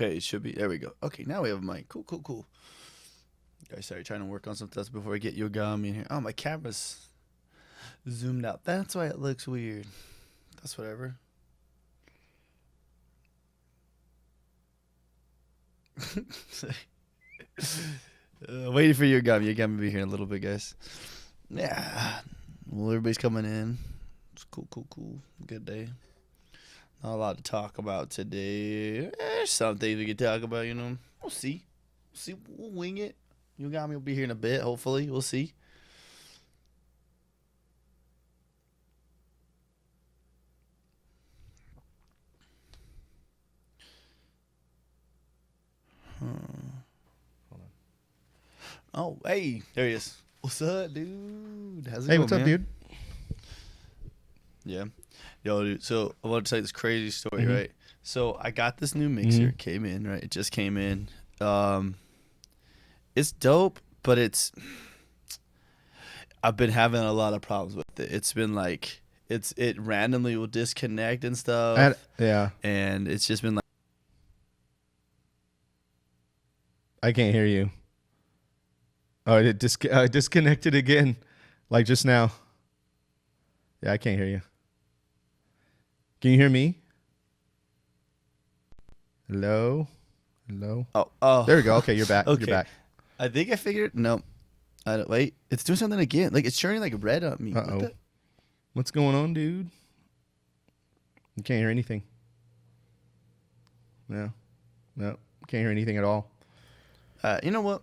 Okay, it should be. There we go. Okay, now we have a mic. Cool. Guys, sorry, trying to work on some stuff before I get Yogomi in here. Oh, my camera's zoomed out. That's why it looks weird. That's whatever. Waiting for Yogomi. Yogomi will be here in a little bit, guys. Yeah. Well, everybody's coming in. It's cool. Good day. Not a lot to talk about today. There's some things we can talk about, you know. We'll see. We'll wing it. Yogomi will be here in a bit, hopefully. We'll see. Hold on. Oh, hey. There he is. What's up, dude? How's it going, what's up, dude? Yeah. Yo, dude, so I want to tell you this crazy story, right? So I got this new mixer, came in, right? It just came in. It's dope, but I've been having a lot of problems with it. It's been like, it randomly will disconnect and stuff. And it's just been like. I can't hear you. Oh, it disconnected again, like just now. Yeah, I can't hear you. Can you hear me? Hello? Oh. There we go. Okay, you're back. Okay. You're back. I think I figured. No. I don't, wait. It's doing something again. Like, it's turning like red on me. Uh-oh. What's going on, dude? You can't hear anything. No. Can't hear anything at all. You know what?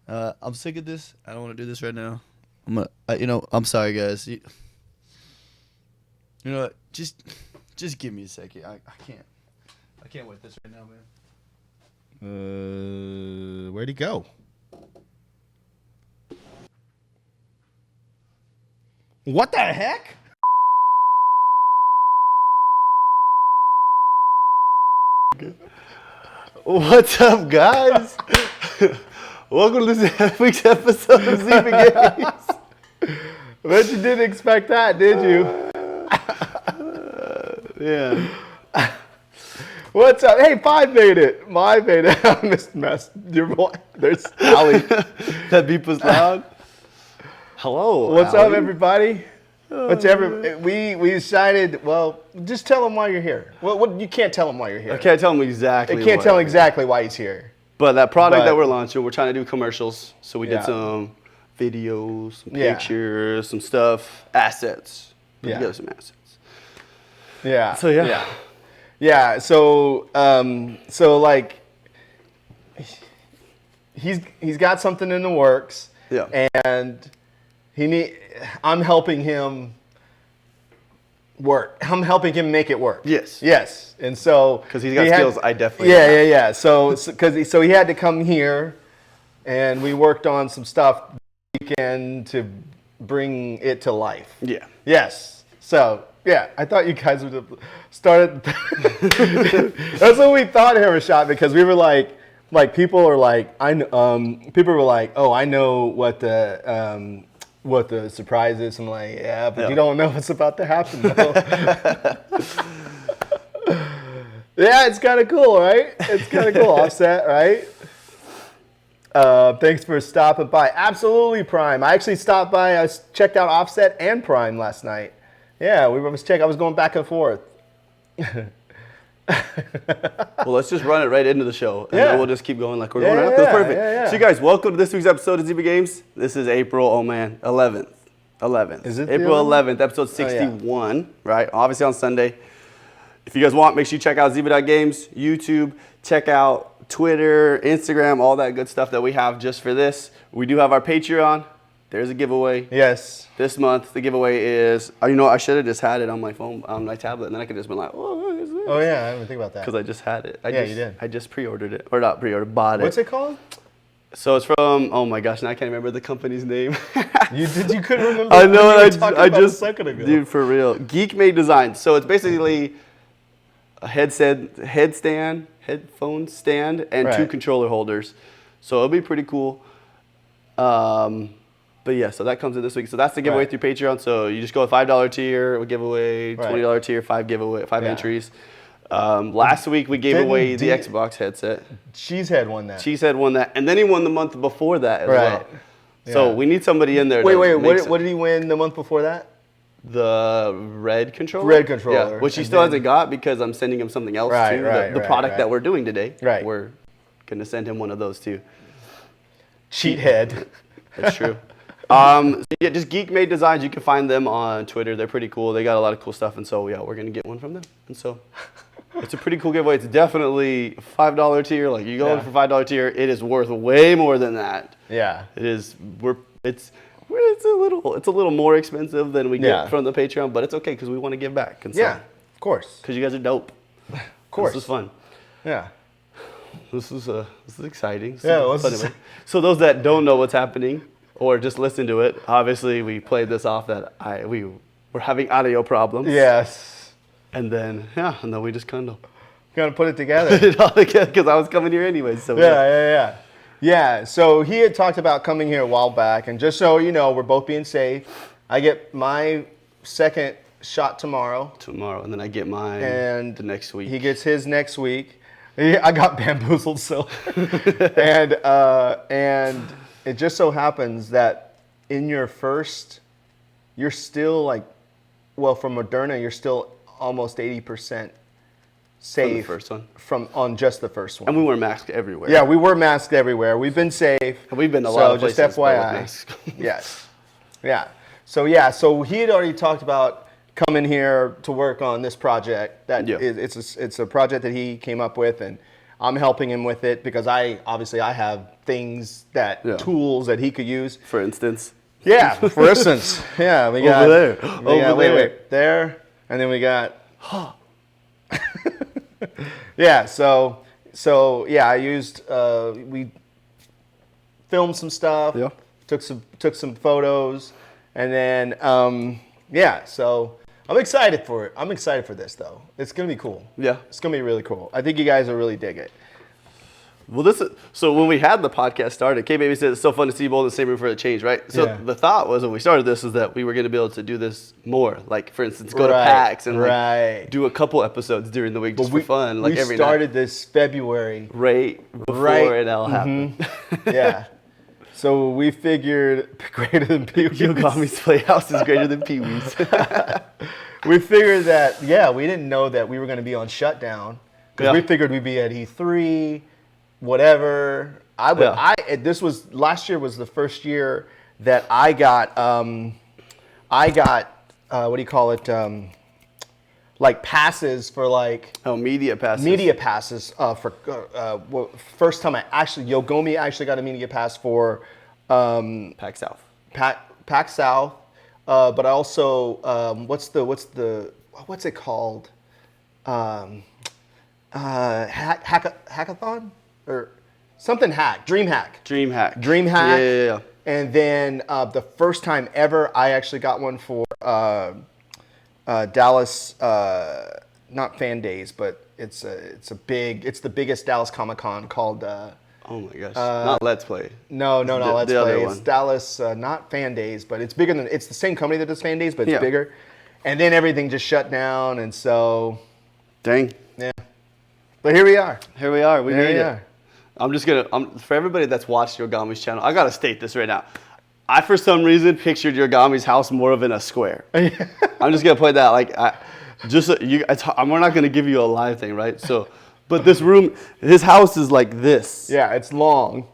I'm sick of this. I don't want to do this right now. I'm sorry, guys. You know what? Just give me a second. I can't wait this right now, man. Where'd he go? What the heck? What's up, guys? Welcome to this week's episode of Zyba Games. Bet you didn't expect that, did you? Yeah. What's up? Hey, Five made it. I missed your voice. There's Ali. That beep was loud. Hello. What's up, everybody? We decided. Well, just tell him why you're here. Well, you can't tell him why you're here. I can't tell him exactly. I can't tell him exactly why he's here. But that product that we're launching, we're trying to do commercials. So we did some videos, some pictures, some stuff, assets. Put together some assets. Yeah. So yeah. So like, he's got something in the works. Yeah. And I'm helping him work. I'm helping him make it work. Yes. And so because he's got skills, I definitely. Yeah. So he had to come here, and we worked on some stuff this weekend to bring it to life. Yeah. Yes. So yeah, I thought you guys would have started. That's what we thought, Herman, because we were like people are like people were like, oh, I know what the surprise is. I'm like, yeah, but you don't know what's about to happen, though. Yeah, it's kind of cool, right? It's kind of cool. Offset, right? Thanks for stopping by. Absolutely, Prime. I actually stopped by. I checked out Offset and Prime last night. Yeah, I was going back and forth. Well, let's just run it right into the show, and then we'll just keep going like we're going right now. That's perfect. So, you guys, welcome to this week's episode of Zyba Games. This is April, 11th. Is it April 11th, episode 61, right? Obviously on Sunday. If you guys want, make sure you check out Zyba.games, YouTube, check out Twitter, Instagram, all that good stuff that we have just for this. We do have our Patreon. There's a giveaway. Yes. This month, the giveaway is, I should have just had it on my phone, on my tablet, and then I could have just been like, oh, what is this? Oh, yeah, I didn't think about that. Because I just had it. You did. I just pre-ordered it. Or not pre-ordered, bought it. What's it called? So it's from, oh my gosh, now I can't remember the company's name. You couldn't remember? I know, I just a second ago. Dude, for real. Geek Made Designs. So it's basically a headphone stand, and 2 controller holders. So it'll be pretty cool. But yeah, so that comes in this week. So that's the giveaway through Patreon. So you just go with $5 tier, we'll give away $20 tier, 5 entries. Last week we gave Didn't away the D- Xbox headset. Cheesehead won that. Cheesehead won that, and then he won the month before that as well. So Yeah. we need somebody in there. Wait, to make what did he win the month before that? The red controller? Red controller. Yeah, which he And still then- hasn't got because I'm sending him something else Right, too. right, The right, product right. that we're doing today. Right. We're going to send him one of those too. Cheathead. That's true. So yeah, just Geek Made Designs. You can find them on Twitter. They're pretty cool. They got a lot of cool stuff. And so, yeah, we're going to get one from them. And so it's a pretty cool giveaway. It's definitely $5 tier. Like, you go in for $5 tier, it is worth way more than that. Yeah. It is. It's a little more expensive than we get from the Patreon, but it's okay because we want to give back. And so, Yeah, of course. because you guys are dope. Of course. This is fun. Yeah. This is exciting. Yeah, Anyway. So those that don't know what's happening or just listen to it, obviously we played this off that we were having audio problems. Yes. And then we just kind of Gonna put it together. put it all together because I was coming here anyway. So Yeah, so he had talked about coming here a while back, and just so you know, we're both being safe. I get my second shot tomorrow. Tomorrow, and then I get mine And the next week. He gets his next week. I got bamboozled, so. and it just so happens that in your first, you're still like, well, from Moderna, you're still almost 80% safe. From the first one. On just the first one. And we were masked everywhere. Yeah, we were masked everywhere. We've been safe. And we've been to a lot of places. So just but with FYI. masks. Yes. Yeah. So he had already talked about coming here to work on this project. It's a project that he came up with, and I'm helping him with it because I have things tools that he could use. For instance. Yeah. For instance. Yeah. We got Over there. Wait. There. And then we got. Yeah, so yeah, I used we filmed some stuff, took some photos, and then so I'm excited for it. I'm excited for this though. It's gonna be cool. Yeah, it's gonna be really cool. I think you guys will really dig it. Well, so when we had the podcast started, K-Baby said it's so fun to see you both in the same room for a change, right? So the thought was when we started this is that we were going to be able to do this more. Like, for instance, go to PAX and do a couple episodes during the week just for fun. Like every night. We started this February. Right before it all happened. Yeah. So we figured greater than Pee-wee's. Yogomi's Playhouse is greater than Pee-wee's. We figured that, we didn't know that we were going to be on shutdown. Because we figured we'd be at E3. Whatever. Last year was the first year that I got what do you call it? Like passes for like. Oh, media passes. Media passes for first time Yogomi actually got a media pass for PAX South. PAX South, but I also what's it called? Hackathon? Or something DreamHack. Yeah. And then the first time ever, I actually got one for Dallas, not Fan Days, but it's the biggest Dallas Comic Con called. Oh my gosh! Not Let's Play. No, not Let's Play. It's one. Dallas, not Fan Days, but it's bigger than. It's the same company that does Fan Days, but it's bigger. And then everything just shut down, and so. Dang. Yeah. But here we are. We made it. I'm just for everybody that's watched Yogomi's channel, I gotta state this right now. I, for some reason, pictured Yogomi's house more of in a square. I'm just gonna put that we're not gonna give you a live thing, right? So, but this room, his house is like this. Yeah, it's long.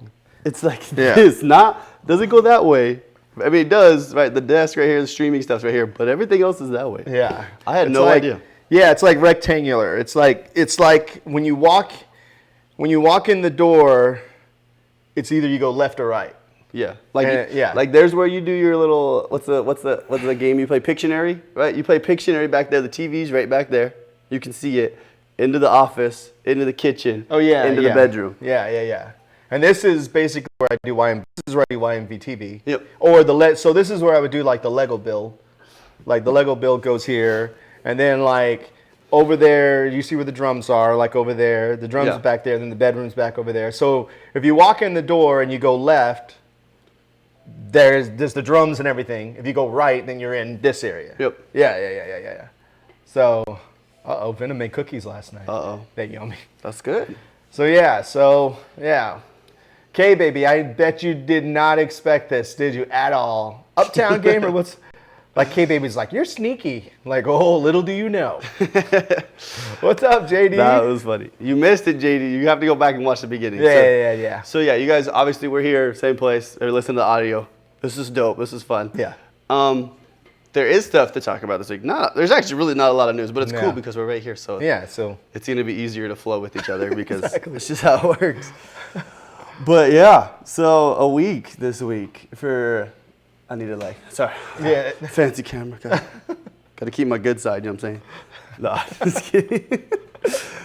It's like this, doesn't go that way. I mean, it does, right? The desk right here, the streaming stuff's right here, but everything else is that way. Yeah. I had no idea. Yeah, it's like rectangular. It's like when you walk in the door, it's either you go left or right. Yeah. Like there's where you do your little what's the game you play? Pictionary, right? You play Pictionary back there. The TV's right back there. You can see it. Into the office, into the kitchen. Oh yeah. Into the bedroom. Yeah. And this is basically where I do YMV. This is where I do YMV TV. Yep. Or so this is where I would do like the Lego build. Like the Lego build goes here, and then like over there, you see where the drums are, like over there. The drums are back there, then the bedroom's back over there. So if you walk in the door and you go left, there's the drums and everything. If you go right, then you're in this area. Yep. Yeah. So Uh-oh, Venom made cookies last night. Uh-oh. They're yummy. That's good. So yeah. Okay, baby, I bet you did not expect this, did you, at all? Uptown Gamer, what's... Like, K-Baby's like, you're sneaky. Like, oh, little do you know. What's up, JD? That was funny. You missed it, JD. You have to go back and watch the beginning. Yeah. So yeah, you guys, obviously we're here, same place. Or listen to the audio. This is dope. This is fun. Yeah. There is stuff to talk about this week. There's actually really not a lot of news, but it's Yeah. cool because we're right here. So Yeah, so... it's going to be easier to flow with each other because Exactly. it's just how it works. But yeah, so a week this week for... I need to sorry. Yeah. Fancy camera. Got to keep my good side, you know what I'm saying? No, just kidding.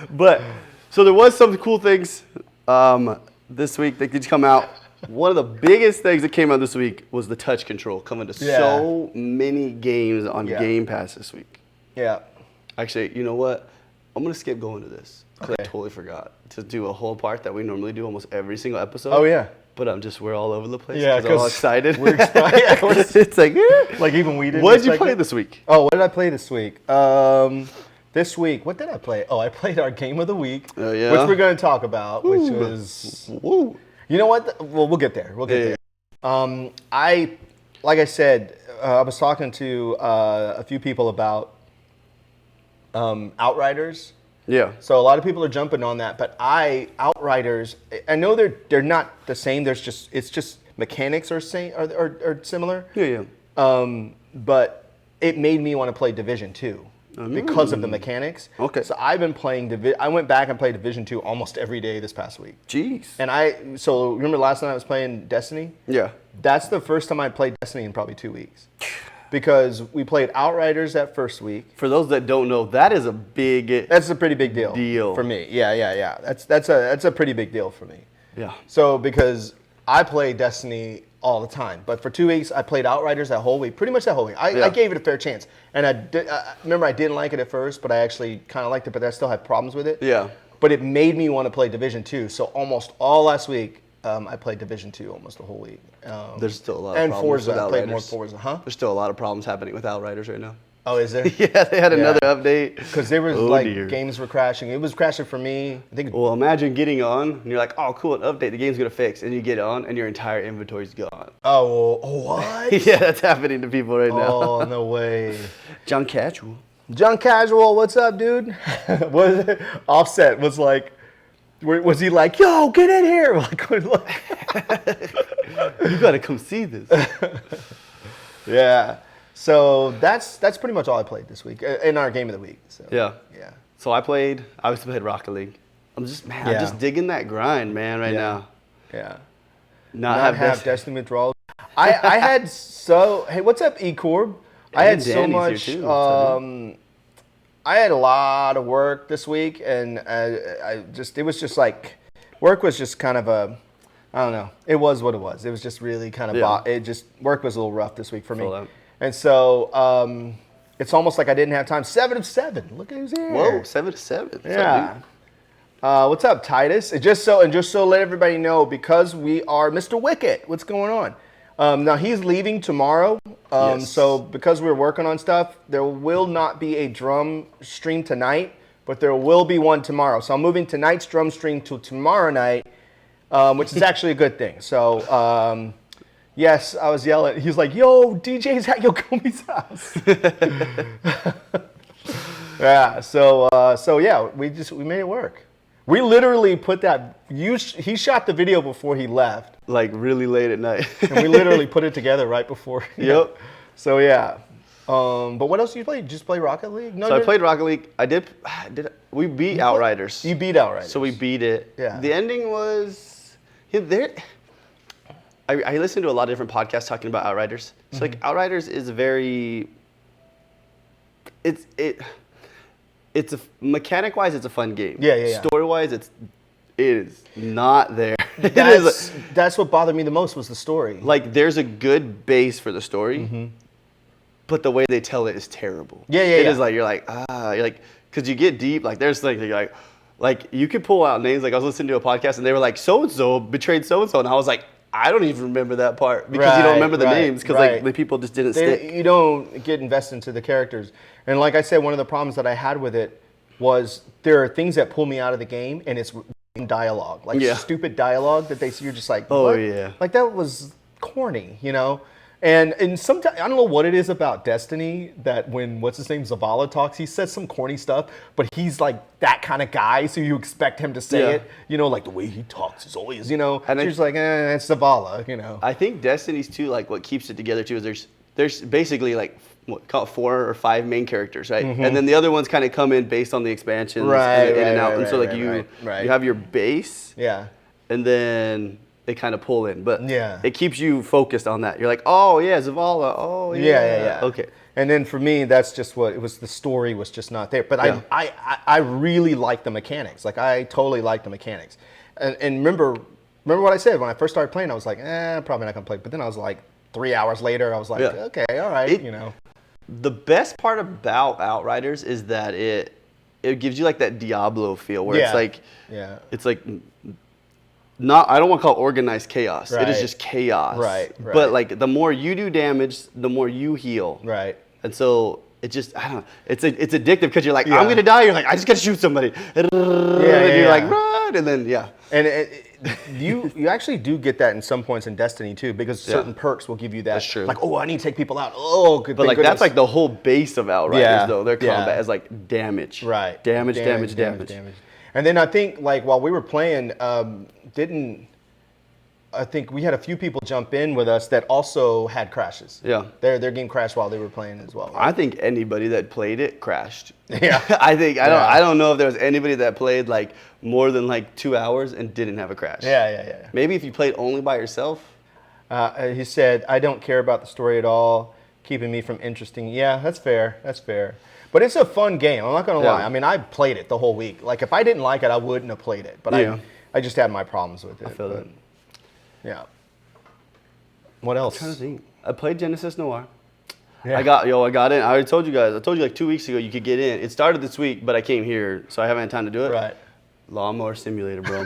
But, so there was some cool things this week that did come out. One of the biggest things that came out this week was the touch control coming to so many games on Game Pass this week. Yeah. Actually, you know what? I'm going to skip going to this because I Okay. totally forgot to do a whole part that we normally do almost every single episode. Oh, yeah. But we're all over the place. Yeah, because I'm all 'cause excited. we're excited. It's like, Like, even we did. what did you play this week? Oh, what did I play this week? This week, what did I play? Oh, I played our game of the week, Oh, yeah? which we're going to talk about, which was... Woo. You know what? Well, we'll get there. We'll get there. Like I said, I was talking to a few people about Outriders. Yeah. So a lot of people are jumping on that, but Outriders, I know they're not the same. It's just mechanics are similar. Yeah. But it made me want to play Division 2 because of the mechanics. Okay. So I've been playing I went back and played Division 2 almost every day this past week. Jeez. And so remember last night I was playing Destiny? Yeah. That's the first time I played Destiny in probably 2 weeks. Because we played Outriders that first week. For those that don't know, that is a big... That's a pretty big deal. Deal. For me. Yeah. That's a pretty big deal for me. Yeah. So because I play Destiny all the time, but for 2 weeks I played Outriders that whole week, pretty much that whole week. I gave it a fair chance, and I remember I didn't like it at first, but I actually kind of liked it, but I still had problems with it. Yeah. But it made me want to play Division 2. So almost all last week I played Division 2 almost the whole week. There's still a lot of and problems Forza. with I played more Outriders. Forza, huh? There's still a lot of problems happening with Outriders right now. Oh, is there? Yeah, they had another update. Because there was dear. games were crashing. It was crashing for me. I think. Well, imagine getting on and you're like, oh, cool, an update, the game's gonna fix, and you get on and your entire inventory's gone. Oh, what? Yeah, that's happening to people right now. Oh, no way. John Casual. John Casual, what's up, dude? Offset was like, was he like, yo, get in here? You gotta come see this. Yeah. So that's pretty much all I played this week in our game of the week. So, Yeah. Yeah. So I obviously played Rocket League. I'm just digging that grind, man, right now. Yeah. Not have this. Destiny withdrawals. I had hey, what's up, E-Corb? I had so Danny's much. here too. I had a lot of work this week, and it was just like, work was just kind of I don't know. It was what it was. It was just really kind of, work was a little rough this week for me. Feel that. And so it's almost like I didn't have time. 7 of 7. Look at who's here. Whoa, 7 to 7. Yeah. What's up, Titus? Just so let everybody know, because we are Mr. Wicket. What's going on? Now he's leaving tomorrow. Yes. So because we're working on stuff, there will not be a drum stream tonight, but there will be one tomorrow. So I'm moving tonight's drum stream to tomorrow night, which is actually a good thing. So yes, I was yelling. He's like, "Yo, DJ's at Yogomi's house." Yeah. So yeah, we made it work. We literally put that. He shot the video before he left, Like really late at night. and we literally put it together right before. Yep. So yeah. But what else did you play? Did you just play Rocket League? No. So I played Rocket League. We beat Outriders. You beat Outriders. So we beat it. Yeah. The ending was I listened to a lot of different podcasts talking about Outriders. So like Outriders is it's a mechanic wise it's a fun game. Yeah. Story wise it is not there. That's what bothered me the most was the story. Like there's a good base for the story, but the way they tell it is terrible. Yeah. It is like you're like because you get deep. Like there's like you could pull out names. Like I was listening to a podcast and they were like so and so betrayed so and so, and I was like I don't even remember that part because you don't remember the names because like the people just didn't stick. You don't get invested into the characters. And like I said, one of the problems that I had with it was there are things that pull me out of the game, and it's dialogue, like stupid dialogue that they see. You're just like, what? Like that was corny, you know. And sometimes I don't know what it is about Destiny that when what's his name Zavala talks, he says some corny stuff, but he's like that kind of guy, so you expect him to say it, you know, like the way he talks is always, you know. And so you're just like, it's Zavala, you know. I think Destiny's too, like what keeps it together too is there's basically like call it 4 or 5 main characters, right? And then the other ones kind of come in based on the expansions, in and out. And so like you have your base, and then they kind of pull in, but it keeps you focused on that. You're like, oh yeah, Zavala, oh yeah. Okay. And then for me, that's just what it was. The story was just not there. But I really like the mechanics. Like I totally like the mechanics. And remember what I said when I first started playing. I was like, probably not gonna play. But then I was like, 3 hours later, I was like, okay, all right, you know. The best part about Outriders is that it gives you like that Diablo feel where it's like not, I don't want to call it organized chaos. It is just chaos. Right. But like the more you do damage, the more you heal. Right. And so it just, I don't know, it's addictive because you're like, I'm going to die. You're like, I just got to shoot somebody. And you're like, run. And then, And you actually do get that in some points in Destiny too, because certain perks will give you that. That's true. Like, oh, I need to take people out. Oh, good. But like goodness. That's like the whole base of Outriders though. Their combat is like damage. Right. Damage. And then I think like while we were playing, I think we had a few people jump in with us that also had crashes. Yeah. Their game crashed while they were playing as well. I think anybody that played it crashed. Yeah. I don't know if there was anybody that played like more than like 2 hours and didn't have a crash. Yeah. Maybe if you played only by yourself. He said, I don't care about the story at all, keeping me from interesting. Yeah, that's fair. But it's a fun game. I'm not going to lie. I mean, I played it the whole week. Like if I didn't like it, I wouldn't have played it. But I just had my problems with it. I feel that. Yeah. What else? I'm trying to think. I played Genesis Noir. Yeah. I got in. I already told you guys. I told you like 2 weeks ago you could get in. It started this week, but I came here, so I haven't had time to do it. Right. Lawnmower Simulator, bro.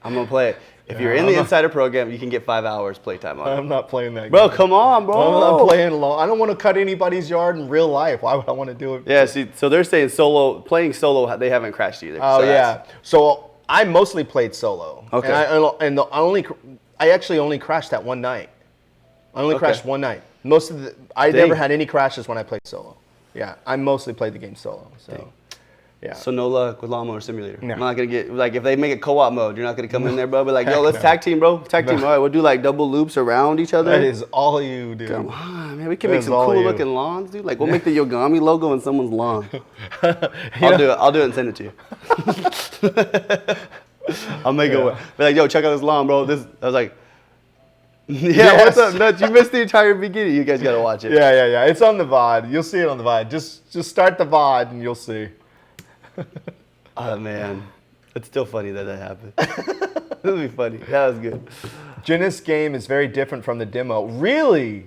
I'm going to play it. If you're in the Insider program, you can get 5 hours playtime on it. I'm not playing that game. Bro, come on, bro. I'm not playing long. I don't want to cut anybody's yard in real life. Why would I want to do it? Yeah, see, so they're saying playing solo, they haven't crashed either. Oh, so yeah. So I mostly played solo. Okay. And I actually only crashed that one night. I only crashed one night. I never had any crashes when I played solo. Yeah, I mostly played the game solo. So, So no luck with Lawnmower Simulator. No. I'm not gonna get like if they make it co-op mode, you're not gonna come in there, bro. Be like, yo, let's tag team, bro. Tag team. All right, we'll do like double loops around each other. That is all you do. Come on, man. We can make some cool looking lawns, dude. Like we'll make the Yogomi logo in someone's lawn. I'll do it and send it to you. I'll make it work. Be like, yo, check out this lawn, bro. I was like, what's up, Nuts? You missed the entire beginning. You guys gotta watch it. Yeah. It's on the VOD. You'll see it on the VOD. Just start the VOD and you'll see. Oh man, it's still funny that happened. It'll be funny. That was good. Genesis game is very different from the demo. Really?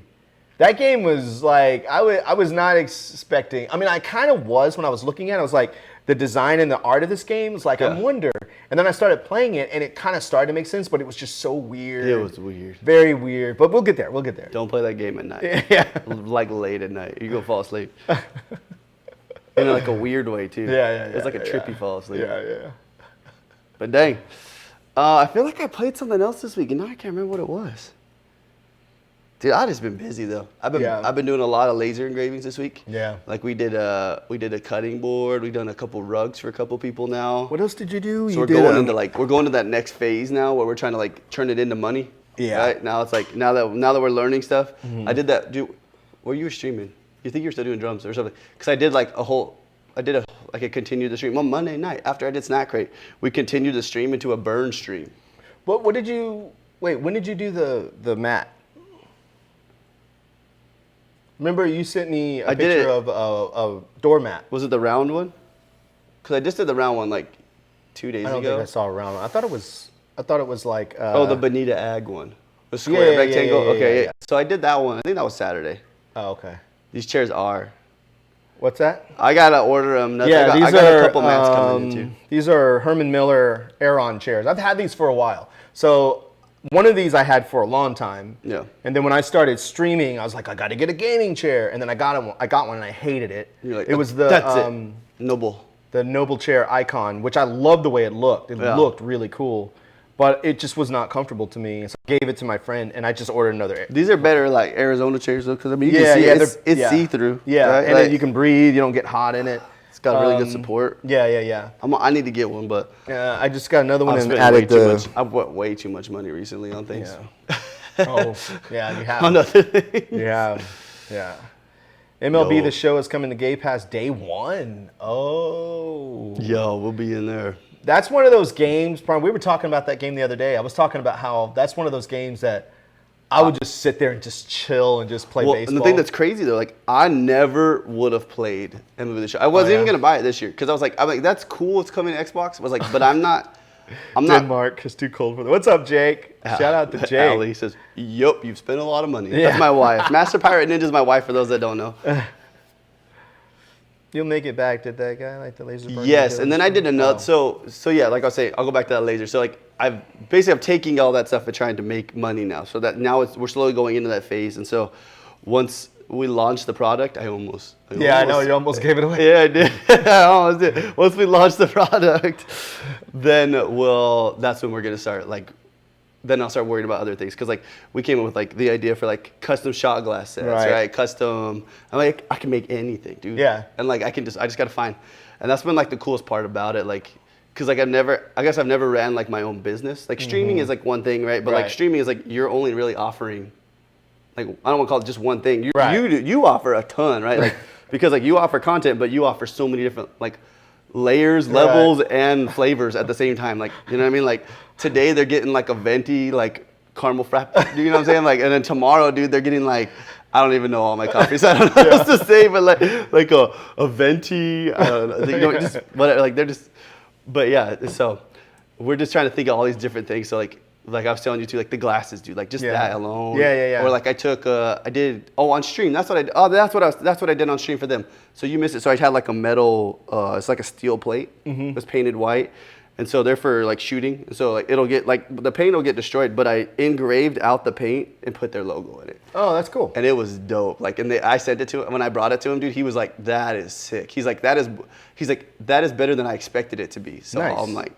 That game was like I was not expecting. I mean, I kind of was when I was looking at it. I was like, the design and the art of this game was like, I wonder. And then I started playing it, and it kind of started to make sense, but it was just so weird. It was weird. Very weird. But we'll get there. Don't play that game at night. Like late at night. You're going to fall asleep. In like a weird way, too. It's like a trippy fall asleep. Yeah. But dang. I feel like I played something else this week, and now I can't remember what it was. Dude, I've just been busy though. I've been doing a lot of laser engravings this week. Yeah. Like we did a cutting board. We've done a couple rugs for a couple people now. What else did you do? So we're going to that next phase now where we're trying to like turn it into money. Yeah. Right? Now it's like now that we're learning stuff. Mm-hmm. I did that. Dude, where you were streaming? You think you were still doing drums or something? Because I did I continued the stream on Monday night after I did Snack Crate. We continued the stream into a burn stream. When did you do the mat? Remember you sent me a picture of a doormat. Was it the round one? Because I just did the round one like 2 days ago. I don't think I saw a round one. I thought it was like. The Bonita Ag one. The square rectangle. Yeah. So I did that one. I think that was Saturday. Oh, okay. These chairs are. What's that? I gotta order them. Yeah, I got a couple mats coming in too. These are Herman Miller Aeron chairs. I've had these for a while. So. One of these I had for a long time. Yeah. And then when I started streaming, I was like, I got to get a gaming chair. And then I got one and I hated it. You're like, it was the that's it. Noble. the Noble Chair icon, which I loved the way it looked. It looked really cool, but it just was not comfortable to me. So I gave it to my friend, and I just ordered another. These are better like Arizona chairs though, because I mean you can see it's see-through. Yeah, right? and like, then you can breathe. You don't get hot in it. It's got really good support. Yeah. I need to get one, but I just got another one I've and spent added I've put way too much money recently on things. Yeah. Oh, yeah, you have. On other things. You have. Yeah. MLB Yo. The Show is coming to Game Pass day 1. Oh. Yo, we'll be in there. That's one of those games, Brian, we were talking about that game the other day. I was talking about how that's one of those games that I would just sit there and just chill and just play baseball. And the thing that's crazy though, like I never would have played MLB The Show. I wasn't even gonna buy it this year because I was like, that's cool. It's coming to Xbox. I was like, but I'm not. Denmark is too cold for that. What's up, Jake? Shout out to Jake. Ali says, "Yup, you've spent a lot of money." Yeah. That's my wife. Master Pirate Ninja is my wife. For those that don't know. You'll make it back. Did that guy like the laser? Yes, and then I did another. So yeah, like I was saying, I'll go back to that laser. So like I'm taking all that stuff and trying to make money now. So that now we're slowly going into that phase. And so once we launched the product, I almost I know you almost gave it away. Yeah, I did. I almost did. Once we launch the product, then that's when we're gonna start then I'll start worrying about other things because like we came up with like the idea for like custom shot glass sets, right? Custom. I'm like I can make anything, dude. Yeah. And like I just gotta find, and that's been like the coolest part about it, like. Because like I've never ran like my own business. Like streaming is like one thing, right? But like streaming is like you're only really offering, like I don't want to call it just one thing. You offer a ton, right? Like because like you offer content, but you offer so many different like layers, levels, and flavors at the same time. Like you know what I mean? Like today they're getting like a venti like caramel frappe. You know what I'm saying? Like and then tomorrow, dude, they're getting like. I don't even know all my coffees. I don't know what else to say, but like a venti. I don't know. You know, just whatever. Like they're just. But yeah, so we're just trying to think of all these different things. So like I was telling you too, like the glasses, dude, like just that alone. Yeah. Or like I did on stream. That's what I did. Oh, that's what I did on stream for them. So you missed it. So I had like a metal, it's like a steel plate. It was painted white. And so they're for like shooting. So like it'll get like the paint will get destroyed, but I engraved out the paint and put their logo in it. Oh, that's cool. And it was dope. Like and I sent it to him when I brought it to him, dude. He was like, "That is sick." He's like, "That is better than I expected it to be." So nice. I'm like,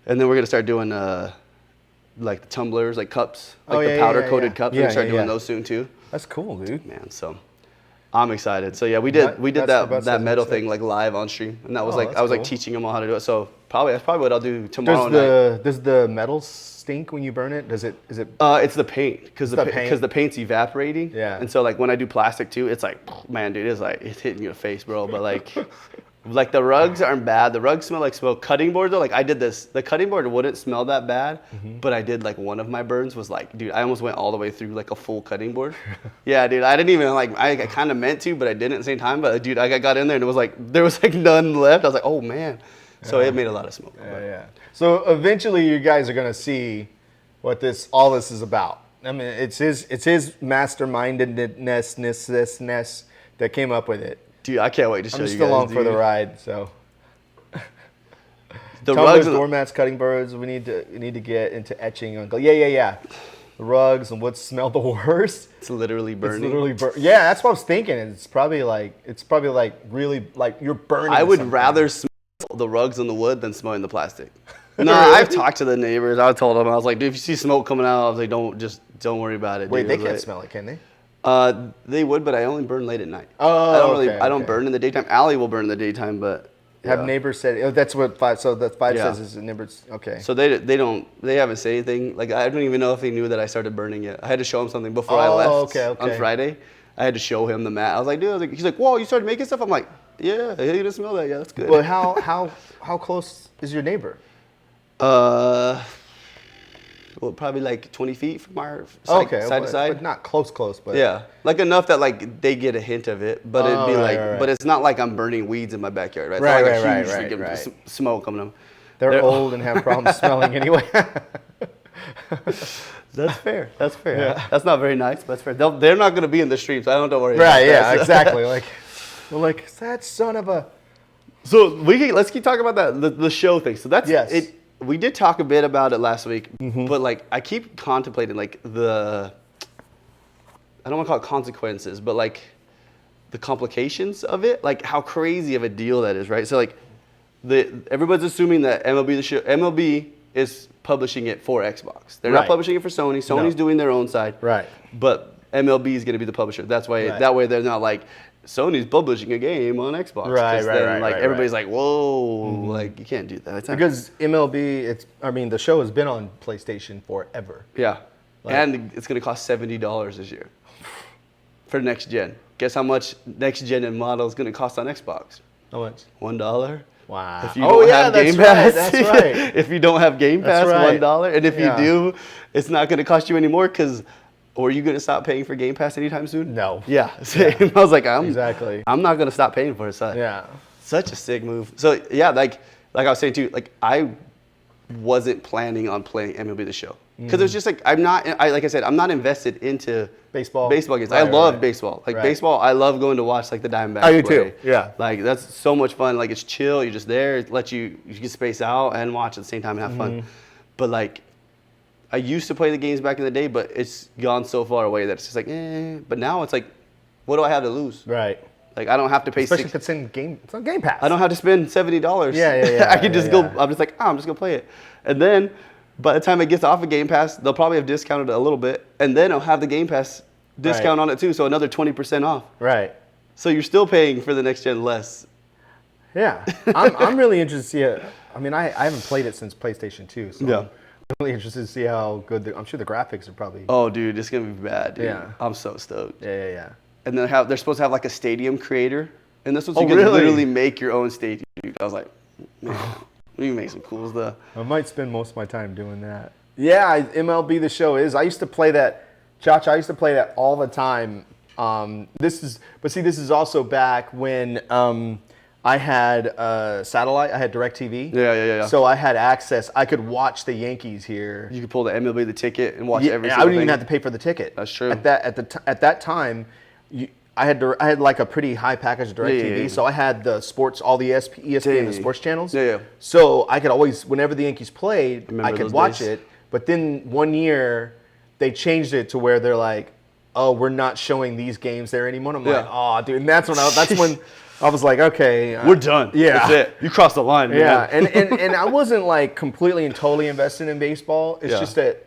and then we're gonna start doing like the tumblers, like cups, like the powder coated cups. We're gonna start doing those soon too. That's cool, dude. Man, so. I'm excited. So yeah, we did that metal thing like live on stream, and that was like I was like teaching them all how to do it. So that's probably what I'll do tomorrow night. Does the metal stink when you burn it? Is it? It's the paint because the paint's evaporating. Yeah. And so like when I do plastic too, it's like man, dude, it's hitting your face, bro. But like. Like the rugs aren't bad. The rugs smell like smoke. Cutting board though, like I did this. The cutting board wouldn't smell that bad, but I did like one of my burns was like, dude, I almost went all the way through like a full cutting board. Yeah, dude, I didn't even like. I kind of meant to, but I didn't at the same time. But dude, I got in there and it was like there was like none left. I was like, oh man. So it made a lot of smoke. Yeah. So eventually, you guys are gonna see what all this is about. I mean, it's his mastermindedness that came up with it. Dude, I can't wait to show you guys. I'm still on for the ride, so. The rugs, doormats, cutting boards. We need to get into etching. Yeah. The rugs and what smell the worst. It's literally burning. Yeah, that's what I was thinking. It's probably like really like you're burning. I would rather smell the rugs on the wood than smelling the plastic. No, I've talked to the neighbors. I told them I was like, dude, if you see smoke coming out, I was like, don't worry about it. Wait, dude. they can't smell it, can they? They would, but I only burn late at night. Oh, I don't burn in the daytime. Allie will burn in the daytime, but have neighbors said? Oh, that's what 5. So that 5 says is neighbors. Okay. So they haven't said anything. Like I don't even know if they knew that I started burning yet. I had to show him something before I left. On Friday. I had to show him the mat. I was like, dude, he's like, whoa, you started making stuff? I'm like, yeah, you didn't smell that. Yeah, that's good. Well, how close is your neighbor? Well, probably like 20 feet from our side to side. But not close, but yeah, like enough that like they get a hint of it, but it'd be but it's not like I'm burning weeds in my backyard, right? It's not like a huge smoke coming up. They're old and have problems smelling anyway. That's fair. Yeah. That's not very nice, but that's fair. They're not going to be in the stream, so I don't worry. Right? Yeah, exactly. Like we're like that son of a. So let's keep talking about that the show thing. So that's it. We did talk a bit about it last week, but like I keep contemplating like I don't want to call it consequences, but like the complications of it, like how crazy of a deal that is, right? So like everybody's assuming that MLB is publishing it for Xbox. They're not publishing it for Sony. Sony's doing their own side. Right. But MLB is going to be the publisher. That's why that way they're not like Sony's publishing a game on Xbox. Right. Everybody's like, whoa, like you can't do that. Because MLB, the show has been on PlayStation forever. Yeah. And it's going to cost $70 this year for next gen. Guess how much next gen and model is going to cost on Xbox? How much? $1. Wow. If you don't have Game Pass, that's right. if you don't have Game Pass, right. $1. And if you do, it's not going to cost you anymore because, or are you going to stop paying for Game Pass anytime soon? No. Yeah. Same. I was like, I'm not going to stop paying for it. So yeah. Such a sick move. So yeah, like I was saying too, like I wasn't planning on playing MLB The Show. Because it's just like, like I said, I'm not invested into baseball games. Right, I love baseball. Like baseball, I love going to watch like the Diamondbacks I do play. too, yeah. Like that's so much fun. Like it's chill, you're just there, it lets you can space out and watch at the same time and have fun. But like, I used to play the games back in the day, but it's gone so far away that it's just like, But now it's like, what do I have to lose? Right. Like I don't have to pay Especially if it's on Game Pass. I don't have to spend $70. Yeah. I can just go, I'm just like, I'm just gonna play it. And then by the time it gets off of Game Pass, they'll probably have discounted it a little bit, and then I'll have the Game Pass discount on it too, so another 20% off. Right. So you're still paying for the next gen less. Yeah. I'm really interested to see it. I mean, I haven't played it since PlayStation 2, so I'm really interested to see how good I'm sure the graphics are probably. Oh, dude, it's gonna be bad, dude. Yeah. I'm so stoked. Yeah. And then they're supposed to have like a stadium creator, and this one so you really? can literally make your own stadium, dude. I was like, man. We can make some cool stuff. I might spend most of my time doing that. Yeah, MLB The Show is. I used to play that, Josh. I used to play that all the time. This is also back when I had satellite. I had DirecTV. Yeah. So I had access. I could watch the Yankees here. You could pull the MLB the ticket and watch every single I wouldn't thing. even have to pay for the ticket. That's true. At that time, I had like a pretty high package of DirecTV, so I had the sports, all the ESPN and the sports channels. Yeah. So I could always, whenever the Yankees played, I could those watch days. it. But then one year, they changed it to where they're like, "Oh, we're not showing these games there anymore." And I'm like, "Oh, dude," and that's when I was like, "Okay, we're done. Yeah, that's it. You crossed the line." Yeah, man. and I wasn't like completely and totally invested in baseball. It's just that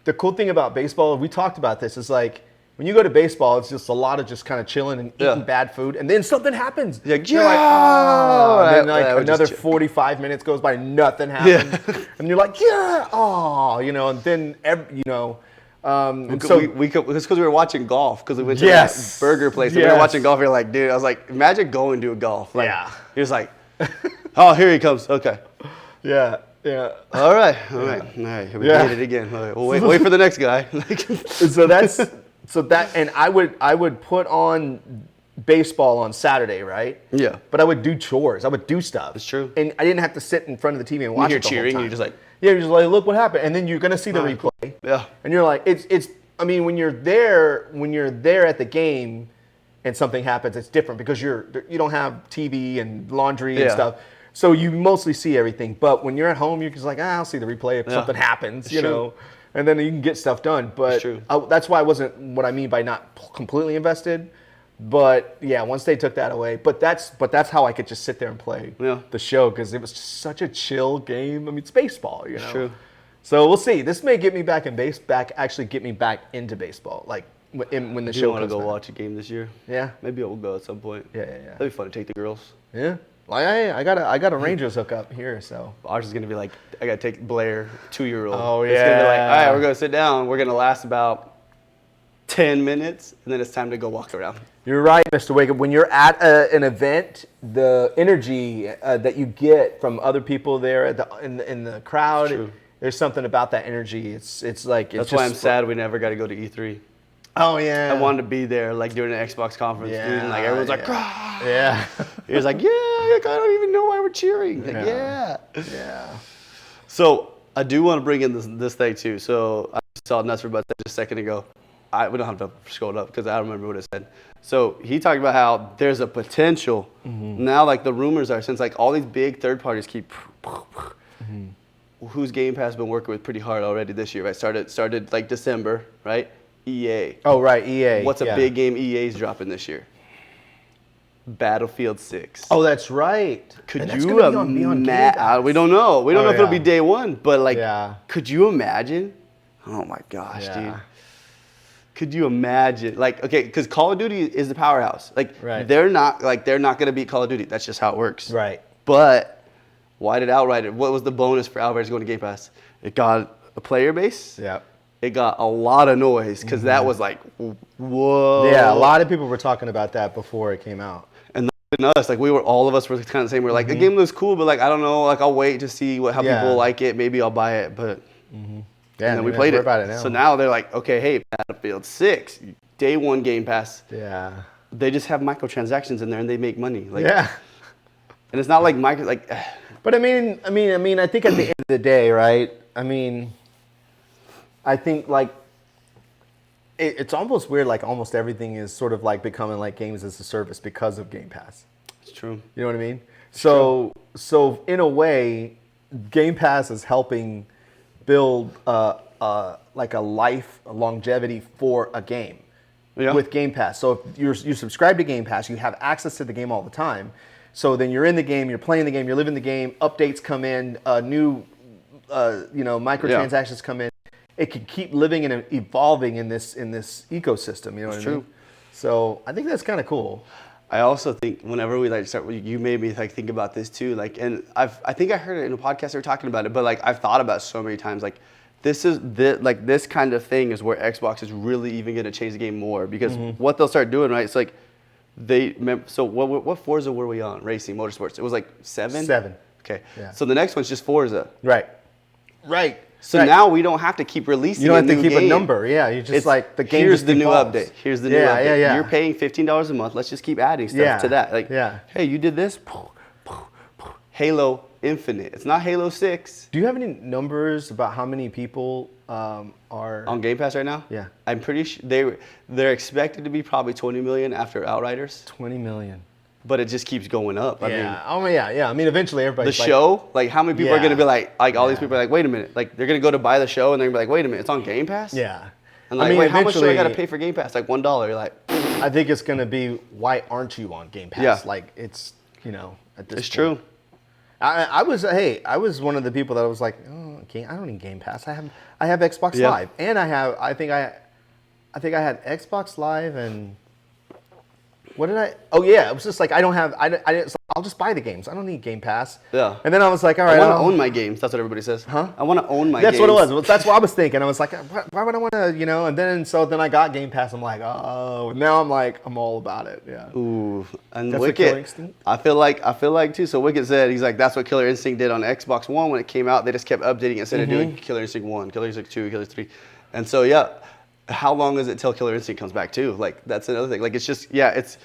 the cool thing about baseball, we talked about this, is like, when you go to baseball, it's just a lot of just kind of chilling and eating bad food, and then something happens. You're like, You're like, oh, and then like we're another just 45 minutes goes by, nothing happens, and you're like, and then it's because we were watching golf because we went to that burger place. And we were watching golf. You're like, dude, I was like, imagine going to a golf. Like, he was like, oh, here he comes. Okay. Yeah. All right. We made it again. All right, we'll wait for the next guy. And I would put on baseball on Saturday, right? Yeah. But I would do chores. I would do stuff. That's true. And I didn't have to sit in front of the TV and watch You're it the cheering. whole time. You're just like, you're just like, look what happened, and then you're gonna see the replay. Yeah. And you're like, it's. I mean, when you're there at the game, and something happens, it's different because you don't have TV and laundry and stuff. So you mostly see everything. But when you're at home, you're just like, I'll see the replay if something happens, you know. And then you can get stuff done. But that's why I wasn't what I mean by not completely invested. But yeah, once they took that away, but that's how I could just sit there and play the show, because it was just such a chill game. I mean, it's baseball, you know. True. So we'll see. This may get me back actually get me back into baseball, like when the show comes. comes Want to go back. watch a game this year? Yeah. Maybe we'll go at some point. Yeah. That'd be fun to take the girls. Yeah. Like I got a Rangers hookup here, so Ours is gonna be like, I gotta take Blair, 2-year-old. Oh, It's gonna be like, yeah. all right, we're gonna sit down. We're gonna last about 10 minutes, and then it's time to go walk around. You're right, Mr. Wake Up. When you're at an event, the energy that you get from other people there in the crowd, True. there's something about that energy. It's like That's why I'm sad we never got to go to E3. Oh yeah. I wanted to be there, like during an Xbox conference, dude, and like everyone's like, "Grah!" Yeah. He was like, yeah, I don't even know why we're cheering. Like, Yeah. So I do want to bring in this thing too. So I saw Nuts for Butts just a second ago. We don't have to scroll it up because I don't remember what it said. So he talked about how there's a potential now, like the rumors are, since like all these big third parties keep, whose Game Pass been working with pretty hard already this year, right? Started like December, right? EA. Oh right, EA. What's a big game EA's dropping this year? Battlefield 6. Oh, that's right. Could And that's you gonna be on Beyond Game Pass. We don't know. We don't know if it'll yeah. be day one, but like, Yeah. could you imagine? Oh my gosh, Yeah. dude. Could you imagine? Like, okay, because Call of Duty is the powerhouse. Like, Right. they're not gonna beat Call of Duty. That's just how it works. Right. But why did Outriders? What was the bonus for Outriders going to Game Pass? It got a player base. Yeah. It got a lot of noise because that was like, whoa. Yeah, a lot of people were talking about that before it came out. And then us, like all of us were kind of the same. We're like, the game looks cool, but like I don't know. Like I'll wait to see how Yeah. people like it. Maybe I'll buy it. But Yeah, and then we man, played we're it. about it now. So now they're like, okay, hey, Battlefield 6, day one Game Pass. Yeah. They just have microtransactions in there and they make money. Like, Yeah. And it's not like But I think at the end of the day, right? I mean, I think like it's almost weird. Like almost everything is sort of like becoming like games as a service because of Game Pass. it's true. You know what I mean? So in a way, Game Pass is helping build like a longevity for a game Yeah. with Game Pass. So if you subscribe to Game Pass, you have access to the game all the time. So then you're in the game, you're playing the game, you're living the game. Updates come in, new microtransactions come in. It can keep living and evolving in this ecosystem. You know what I mean? true. So I think that's kind of cool. I also think whenever we like start, you made me like think about this too. Like, and I think I heard it in a podcast they were talking about it, but like I've thought about it so many times. Like, this kind of thing is where Xbox is really even going to change the game more because what they'll start doing, right? It's like so what Forza were we on? Racing, motorsports. It was like 7? 7. Okay. Yeah. So the next one's just Forza. Right. So now we don't have to keep releasing. You don't have to new keep a game. number. Yeah, you just It's like the game. Here's just the new evolves. update. Here's the new update. Yeah. You're paying $15 a month. Let's just keep adding stuff to that. Like, hey, you did this. Halo Infinite. It's not Halo 6. Do you have any numbers about how many people are On Game Pass right now? Yeah. I'm pretty sure they're expected to be probably 20 million after Outriders, 20 million? but it just keeps going up. I mean, I mean, eventually the everybody's show, like how many people are going to be like all these Yeah. people are like, wait a minute, like they're going to go to buy the show and they're going to be like, wait a minute, it's on Game Pass? Yeah. And like, wait, how much do I got to pay for Game Pass? Like $1. You're like, I think it's going to be, why aren't you on Game Pass? Yeah. Like, it's, at this it's point. true. I was one of the people that was like, oh, I don't need Game Pass. I have Xbox Yeah. Live, and I think I had Xbox Live, and what did I? Oh yeah, it was just like I didn't. So I'll just buy the games. I don't need Game Pass. Yeah. And then I was like, all right, I want to own my games. That's what everybody says. Huh? I want to own my That's games. what it was. That's what I was thinking. I was like, why would I want to, And then I got Game Pass. I'm like, oh, now I'm all about it. Yeah. Ooh, and That's what Killer Wicked. Instinct? I feel like too. So Wicked said he's like that's what Killer Instinct did on Xbox One when it came out. They just kept updating it instead of doing Killer Instinct 1, Killer Instinct 2, Killer 3, and so yeah. How long is it till Killer Instinct comes back too? Like that's another thing. Like it's just it's.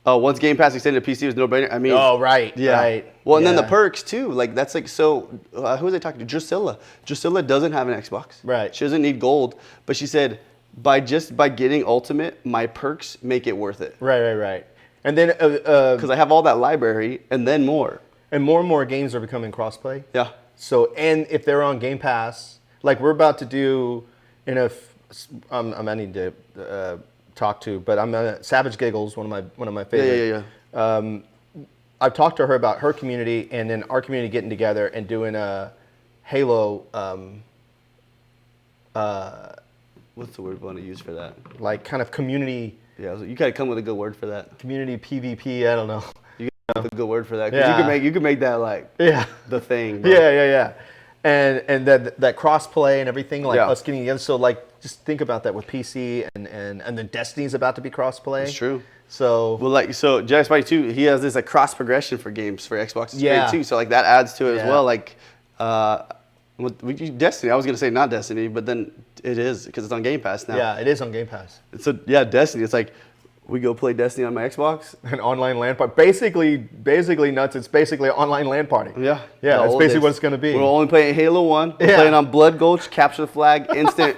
Once Game Pass extended to PC was no brainer. I mean. Oh right. Yeah. Right. Well, and then the Yeah. perks too. Like that's like so. Who was I talking to? Drusilla. Drusilla doesn't have an Xbox. Right. She doesn't need gold, but she said by getting Ultimate, my perks make it worth it. Right. And then Because I have all that library and then more. and more games are becoming crossplay. Yeah. So, and if they're on Game Pass, like we're about to do, I need to talk to, but Savage Giggles, one of my favorite. Yeah. I've talked to her about her community and then our community getting together and doing a Halo, What's the word we want to use for that? like kind of community Yeah, you gotta come with a good word for that. PvP. I don't know. You gotta come with a good word for that. 'Cause Yeah. you can make that like Yeah. the thing. Bro. Yeah. And that cross play and everything, like Yeah. us getting together. So like, just think about that with PC and then Destiny's about to be cross play. It's true. So Well, like so, Genesoire too. He has this like cross progression for games for Xbox. It's Yeah. great too. So like that adds to it as Yeah. well. Like, Destiny. I was gonna say not Destiny, but then it is because it's on Game Pass now. yeah, it is on Game Pass. So yeah, Destiny. It's like we go play Destiny on my Xbox. An online LAN party. Basically nuts. It's basically an online LAN party. Yeah. Yeah, The that's old basically days. what it's gonna be. We're only playing Halo 1. We're Yeah. playing on Blood Gulch, Capture the Flag, instant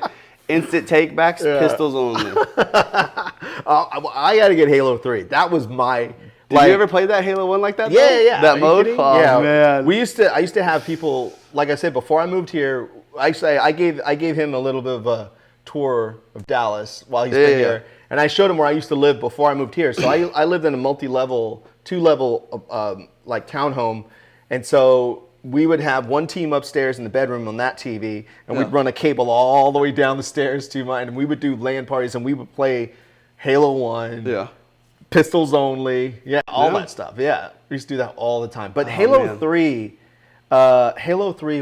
takebacks, Yeah. pistols only. I got to get Halo 3. That was my. Did you ever play that Halo 1 like that? Yeah, though? yeah. That Are you mode? kidding? Oh, yeah. man. I used to have people, like I said, before I moved here, I gave him a little bit of a tour of Dallas while he's been Yeah. here. And I showed him where I used to live before I moved here. So I lived in a multi-level, 2-level like townhome. And so we would have one team upstairs in the bedroom on that TV, and we'd run a cable all the way down the stairs to mine, and we would do LAN parties, and we would play Halo 1, Pistols Only, all that stuff. Yeah, we used to do that all the time. But Halo 3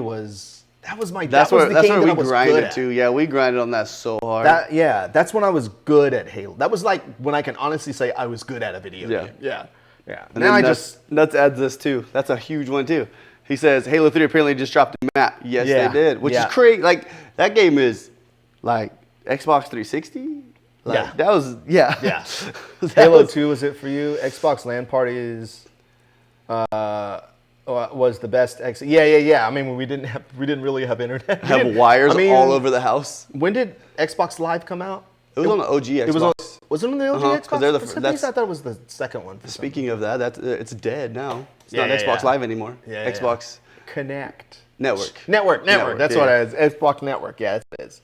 was... That's where we grinded too. Yeah, we grinded on that so hard. That's when I was good at Halo. That was like when I can honestly say I was good at a video game. Yeah. And now Nuts adds this too. That's a huge one too. He says Halo 3 apparently just dropped a map. Yes, they did, which is crazy. Like that game is like Xbox 360. Like, that was Halo 2 was it for you? Xbox LAN parties. Was the best. I mean, we didn't really have internet. Have wires all over the house. When did Xbox Live come out? It was on the OG Xbox. Was it on the OG Xbox? I thought it was the second one. Speaking of that, it's dead now. It's not Xbox Live anymore. Xbox Connect. Network. That's what it is. Xbox Network. Yeah, it is.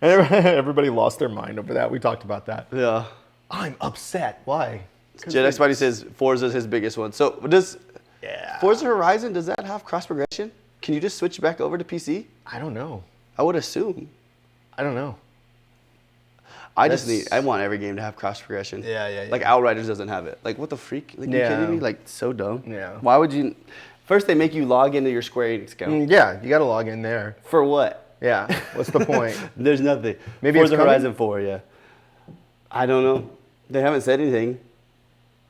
And everybody lost their mind over that. We talked about that. Yeah. I'm upset. Why? Everybody says Forza is his biggest one. So does Forza Horizon, does that have cross progression? Can you just switch back over to PC? I don't know. I would assume. I don't know. I want every game to have cross progression. Like Outriders doesn't have it. Like what the freak? Like you kidding me? Like so dumb. Yeah. Why would you? First they make you log into your Square Enix account. Yeah, you got to log in there. For what? Yeah. What's the point? There's nothing. Maybe Forza it's coming? Horizon 4. Yeah. I don't know. They haven't said anything.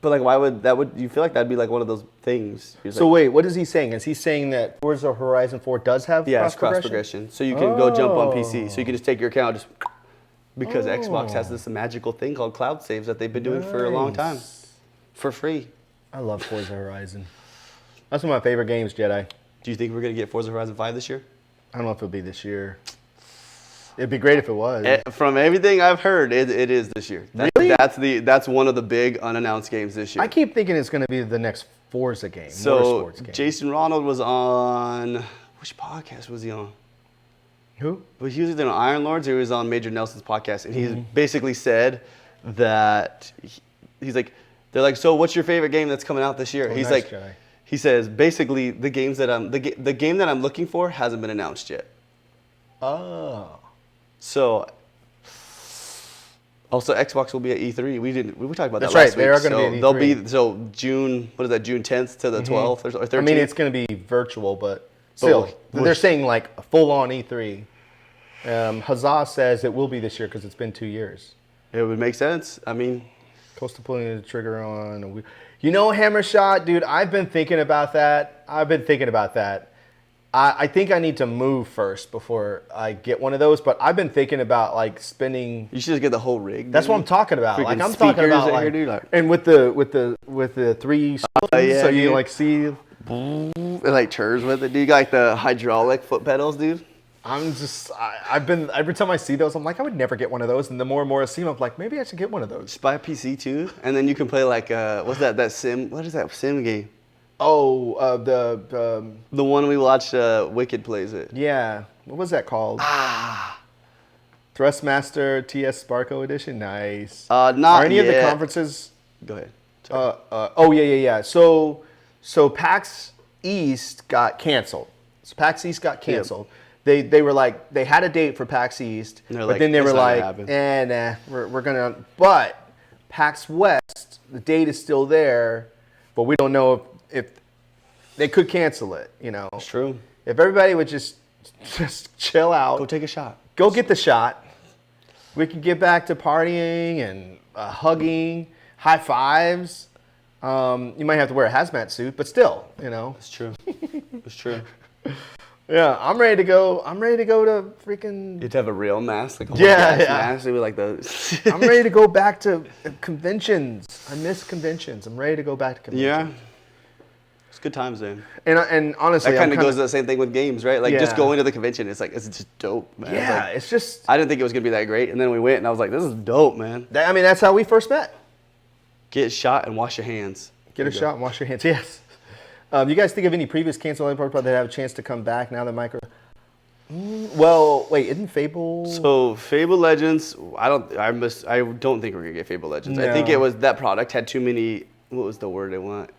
But like, why would you feel like that'd be like one of those things? So wait, what is he saying? Is he saying that Forza Horizon 4 does have cross progression? So you can go jump on PC. So you can just take your account because Xbox has this magical thing called cloud saves that they've been doing for a long time, for free. I love Forza Horizon. That's one of my favorite games, Jedi. Do you think we're gonna get Forza Horizon 5 this year? I don't know if it'll be this year. It'd be great if it was. From everything I've heard, it is this year. Really? That's one of the big unannounced games this year. I keep thinking it's going to be the next Forza game. So Motorsports game. Jason Ronald was on, which podcast was he on? Who? Well, he was either on Iron Lords or he was on Major Nelson's podcast, and he basically said that he's like, they're like, so what's your favorite game that's coming out this year? He's like, Jedi. He says basically the game that I'm looking for hasn't been announced yet. Oh. So, also Xbox will be at E3. We talked about that That's last week. They are going to be at E3. They'll be June. What is that? June 10th to the 12th or 13th. I mean, it's going to be virtual, but still, they're saying like a full-on E3. Huzzah says it will be this year because it's been 2 years. It would make sense. I mean, close to pulling the trigger on a week. You know, Hammer Shot, dude. I've been thinking about that. I think I need to move first before I get one of those, but I've been thinking about like spending. You should just get the whole rig. That's what I'm talking about. Like I'm talking about like, and with the three spoons, so you like see. It like churs with it. Do you got like the hydraulic foot pedals, dude? I've been every time I see those, I'm like I would never get one of those, and the more and more I see them, I'm like maybe I should get one of those. Just buy a PC too, and then you can play like what's that sim? What is that sim game? Oh, the one we watched Wicked plays it. Yeah. What was that called? Thrustmaster TS Sparko Edition. Nice. Not Are any yet. of the conferences? Go ahead. Yeah. So PAX East got canceled. They were like they had a date for PAX East, but then they were like, nah, we're gonna. But PAX West, the date is still there, but we don't know if they could cancel it, you know. It's true. If everybody would just chill out. Go take a shot. Go get the shot. We could get back to partying and hugging, high fives. You might have to wear a hazmat suit, but still, you know. It's true. It's true. Yeah, I'm ready to go. I'm ready to go to freaking. You'd have a real mask, like a mask. It'd be like the. I'm ready to go back to conventions. I miss conventions. I'm ready to go back to conventions. Yeah. It's good times, man. And honestly, that kind of goes to the same thing with games, right? Like just going to the convention, it's just dope, man. Yeah, like, it's just. I didn't think it was gonna be that great, and then we went, and I was like, this is dope, man. I mean, that's how we first met. Get shot and wash your hands. Get a shot and wash your hands. Yes. You guys think of any previous canceled party that have a chance to come back now that Micro? Well, wait, isn't Fable? So Fable Legends, I don't think we're gonna get Fable Legends. I think No. it was that product had too many. What was the word I want?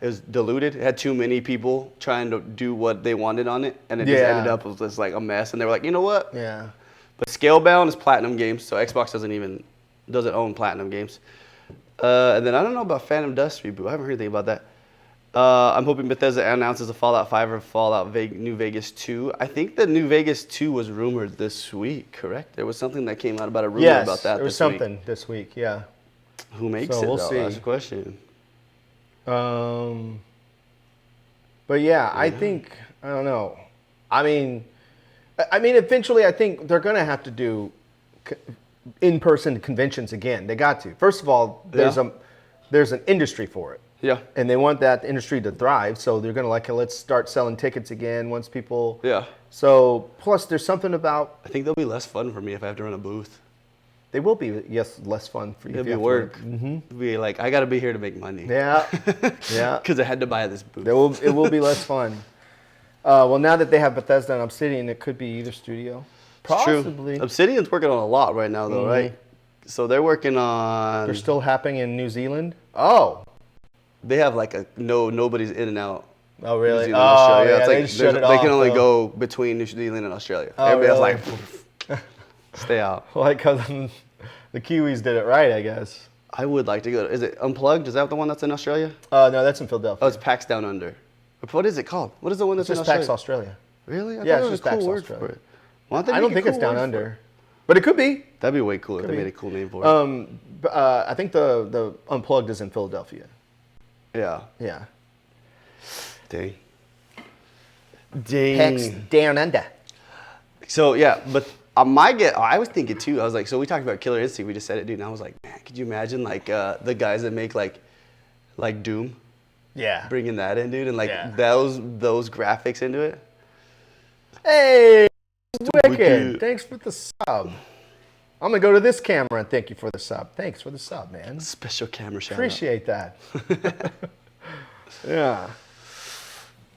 It was diluted. It had too many people trying to do what they wanted on it, and it just ended up as just like a mess. And they were like, you know what? Yeah. But Scalebound is Platinum Games, so Xbox doesn't own Platinum Games. And then I don't know about Phantom Dust reboot. I haven't heard anything about that. I'm hoping Bethesda announces a Fallout 5 or Fallout New Vegas 2. I think the New Vegas 2 was rumored this week, correct? There was something that came out about a rumor about that there was this week. something this week, yeah. Who makes So it, we'll though? see. That's the question. But yeah, I think, I don't know. I mean, eventually I think they're going to have to do in-person conventions again. They got to. First of all, there's an industry for it. Yeah. And they want that industry to thrive, so they're going to let's start selling tickets again once people. Yeah. So plus there's something about. I think they'll be less fun for me if I have to run a booth. They will be, yes, less fun for you. It'll be work. It'll be like, I got to be here to make money. Yeah. Yeah. Because I had to buy this booth. It will be less fun. Well, now that they have Bethesda and Obsidian, it could be either studio. Possibly. True. Obsidian's working on a lot right now, though, right? So they're working on. They're still happening in New Zealand. Oh. They have like nobody's in and out. Oh really? New Zealand, Australia. Yeah, It's they like shut it they off, can only though. go between New Zealand and Australia. Oh, Everybody really? else like, stay out. Like, cause the Kiwis did it right, I guess. I would like to go. Is it Unplugged? Is that the one that's in Australia? No, that's in Philadelphia. Oh, it's PAX Down Under. What is it called? What is the one It's that's in just Australia? PAX Australia. Really? I Yeah, thought it's it was just a cool PAX word Australia. for it. Why don't they I don't make a think it's cool down word for under, it? but it could be. That'd be way cool if they be. made a cool name for it. I think the Unplugged is in Philadelphia. Yeah. Yeah. Dang. PAX Down Under. So yeah, but I was thinking too. I was like, so we talked about Killer Instinct. We just said it, dude. And I was like, man, could you imagine like the guys that make like Doom, Yeah. bringing that in, dude, and like Yeah. those graphics into it. Hey, Wicked. Wicked. Thanks for the sub. I'm gonna go to this camera and thank you for the sub. Thanks for the sub, man. Special camera shout Appreciate that. Yeah.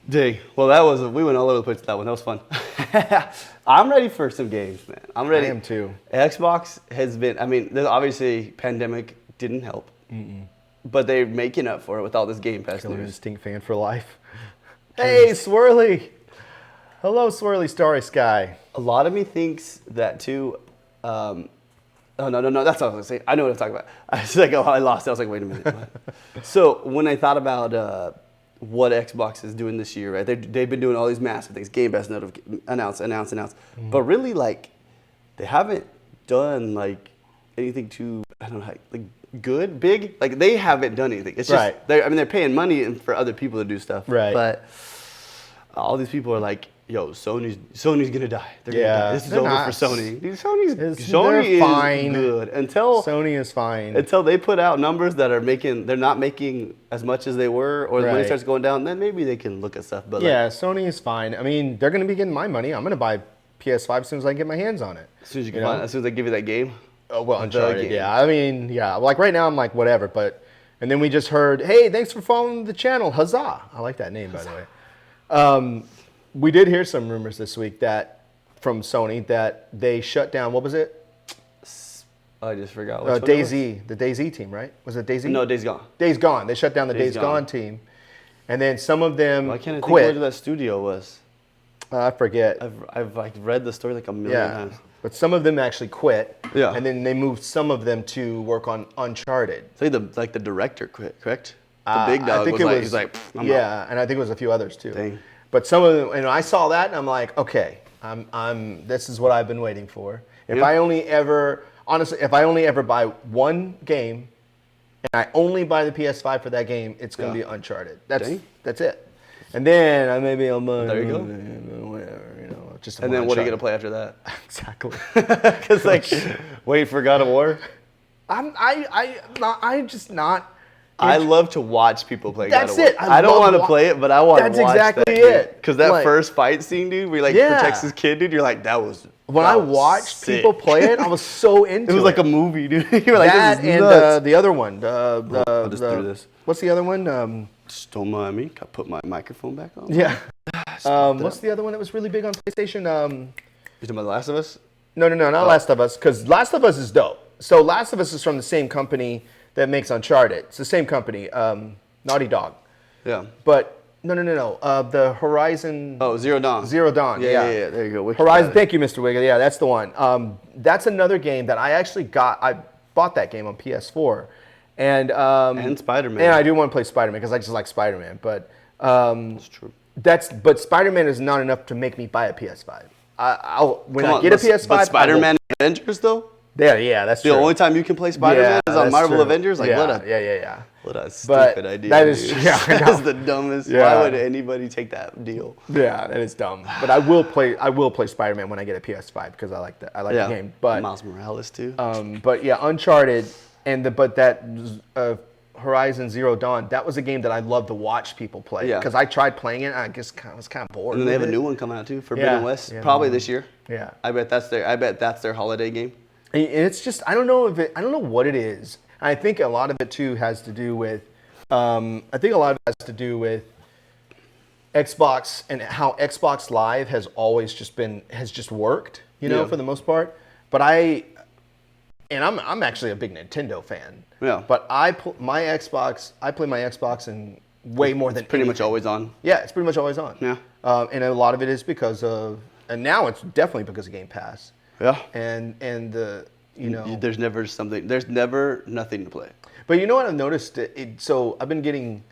Dang. Well, we went all over the place with that one. That was fun. I'm ready for some games, man. I'm ready. I am too. Xbox has been. I mean, there's obviously pandemic didn't help, but they're making up for it with all this Game Pass Killer news. Instinct fan for life. Hey, Swirly. Hello, Swirly Starry Sky. A lot of me thinks that too. Oh no, that's what I was gonna say. I know what I'm talking about. I was like, oh, I lost it. I was like, wait a minute. What? So when I thought about what Xbox is doing this year, right? They've been doing all these massive things, Game Pass announce. But really, like, they haven't done like anything too, I don't know, like good, big. Like they haven't done anything. It's just Right. they're paying money for other people to do stuff. Right. But all these people are like, yo, Sony's gonna die. They're gonna Yeah, die. This is they're over not. for Sony. Dude, Sony They're is fine. good until Sony is fine. they put out numbers that they're not making as much as they were, or the money Right. starts going down. Then maybe they can look at stuff. But Yeah, Sony is fine. I mean, they're going to be getting my money. I'm going to buy PS5 as soon as I get my hands on it. as soon as you You can know? find, as soon as they give you that game. Oh, well, The Uncharted, game. yeah. I mean, yeah. Like right now, I'm like, whatever. But, and then we just heard, hey, thanks for following the channel. Huzzah. I like that name, by the way. We did hear some rumors this week from Sony that they shut down, what was it? I just forgot. Which one it was. DayZ, the DayZ team, right? Was it DayZ? No, Days Gone. Days Gone. They shut down the Days Days Gone Gone team. And then some of them Why can't I think quit. where that studio was? I forget. I've like read the story like a million Yeah, times. but some of them actually quit. Yeah. And then they moved some of them to work on Uncharted. I think the director quit, correct? The big dog I think was it like, was, he's like, I'm yeah, and I think it was a few others too. Dang. But some of them, and I saw that, and I'm like, okay, this is what I've been waiting for. If Yeah. I only ever buy one game, and I only buy the PS5 for that game, it's gonna Yeah. be Uncharted. Dang. That's it. And then maybe I'll buy. There you go. Whatever, just. And then what are you gonna play after that? Exactly. Because like, wait for God of War. I'm just not. I love to watch people play That's God of War. it. I I don't love want to wa- play it, but I want to That's watch exactly that. it. Because that Like- first fight scene, dude, where he like Yeah. protects his kid, dude, you're like, that was. When that I was watched sick. people play it, I was so into it. It was like a movie, dude. you were like, that this is and nuts. the other one. I'll just do this. What's the other one? Just don't mind me. I put my microphone back on. Yeah. What's the other one that was really big on PlayStation? You talking about The Last of Us? No, not Last of Us, because Last of Us is dope. So Last of Us is from the same company that makes Uncharted. It's the same company, Naughty Dog. Yeah. But no. The Horizon. Oh, Zero Dawn. Zero Dawn. Yeah. There you go. Horizon. Thank you, Mr. Wiggle. Yeah, that's the one. That's another game that I actually got. I bought that game on PS4, and Spider-Man. And I do want to play Spider-Man because I just like Spider-Man. But That's true. but Spider-Man is not enough to make me buy a PS5. When I get a PS5. But Spider-Man Avengers though. Yeah, that's the true. only time you can play Spider-Man is on that's Marvel true. Avengers. Like what a yeah. What a stupid But idea. that is dude. yeah, I know. That's the dumbest. Yeah. Why would anybody take that deal? Yeah, that is dumb. But I will play Spider-Man when I get a PS5 because I like that. I like the game. But Miles Morales too. but yeah, Uncharted but that Horizon Zero Dawn, that was a game that I loved to watch people play. Yeah. Because I tried playing it, and I was kind of bored. And then they have with a it. new one coming out too, Forbidden West, Yeah, probably this year. Yeah. I bet that's their holiday game. And it's just I don't know what it is. I think a lot of it too has to do with Xbox and how Xbox Live has always just worked, for the most part. But I'm actually a big Nintendo fan. Yeah. But I play my Xbox in way more than Pretty much anything. always on. Yeah, it's pretty much always on. Yeah. And a lot of it is because of, and now it's definitely because of Game Pass. Yeah. And the There's never nothing to play. But you know what I've noticed? So I've been getting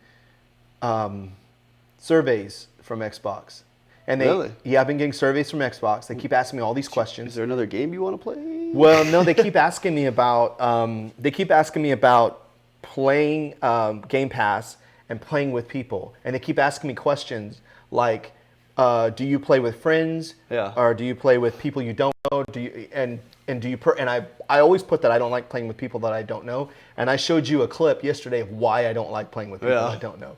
surveys from Xbox. And Really? Yeah, I've been getting surveys from Xbox. They keep asking me all these questions. Is there another game you want to play? Well, no, they keep asking me about playing Game Pass and playing with people. And they keep asking me questions like, do you play with friends? Yeah. Or do you play with people you don't know? I always put that I don't like playing with people that I don't know. And I showed you a clip yesterday of why I don't like playing with people I don't know.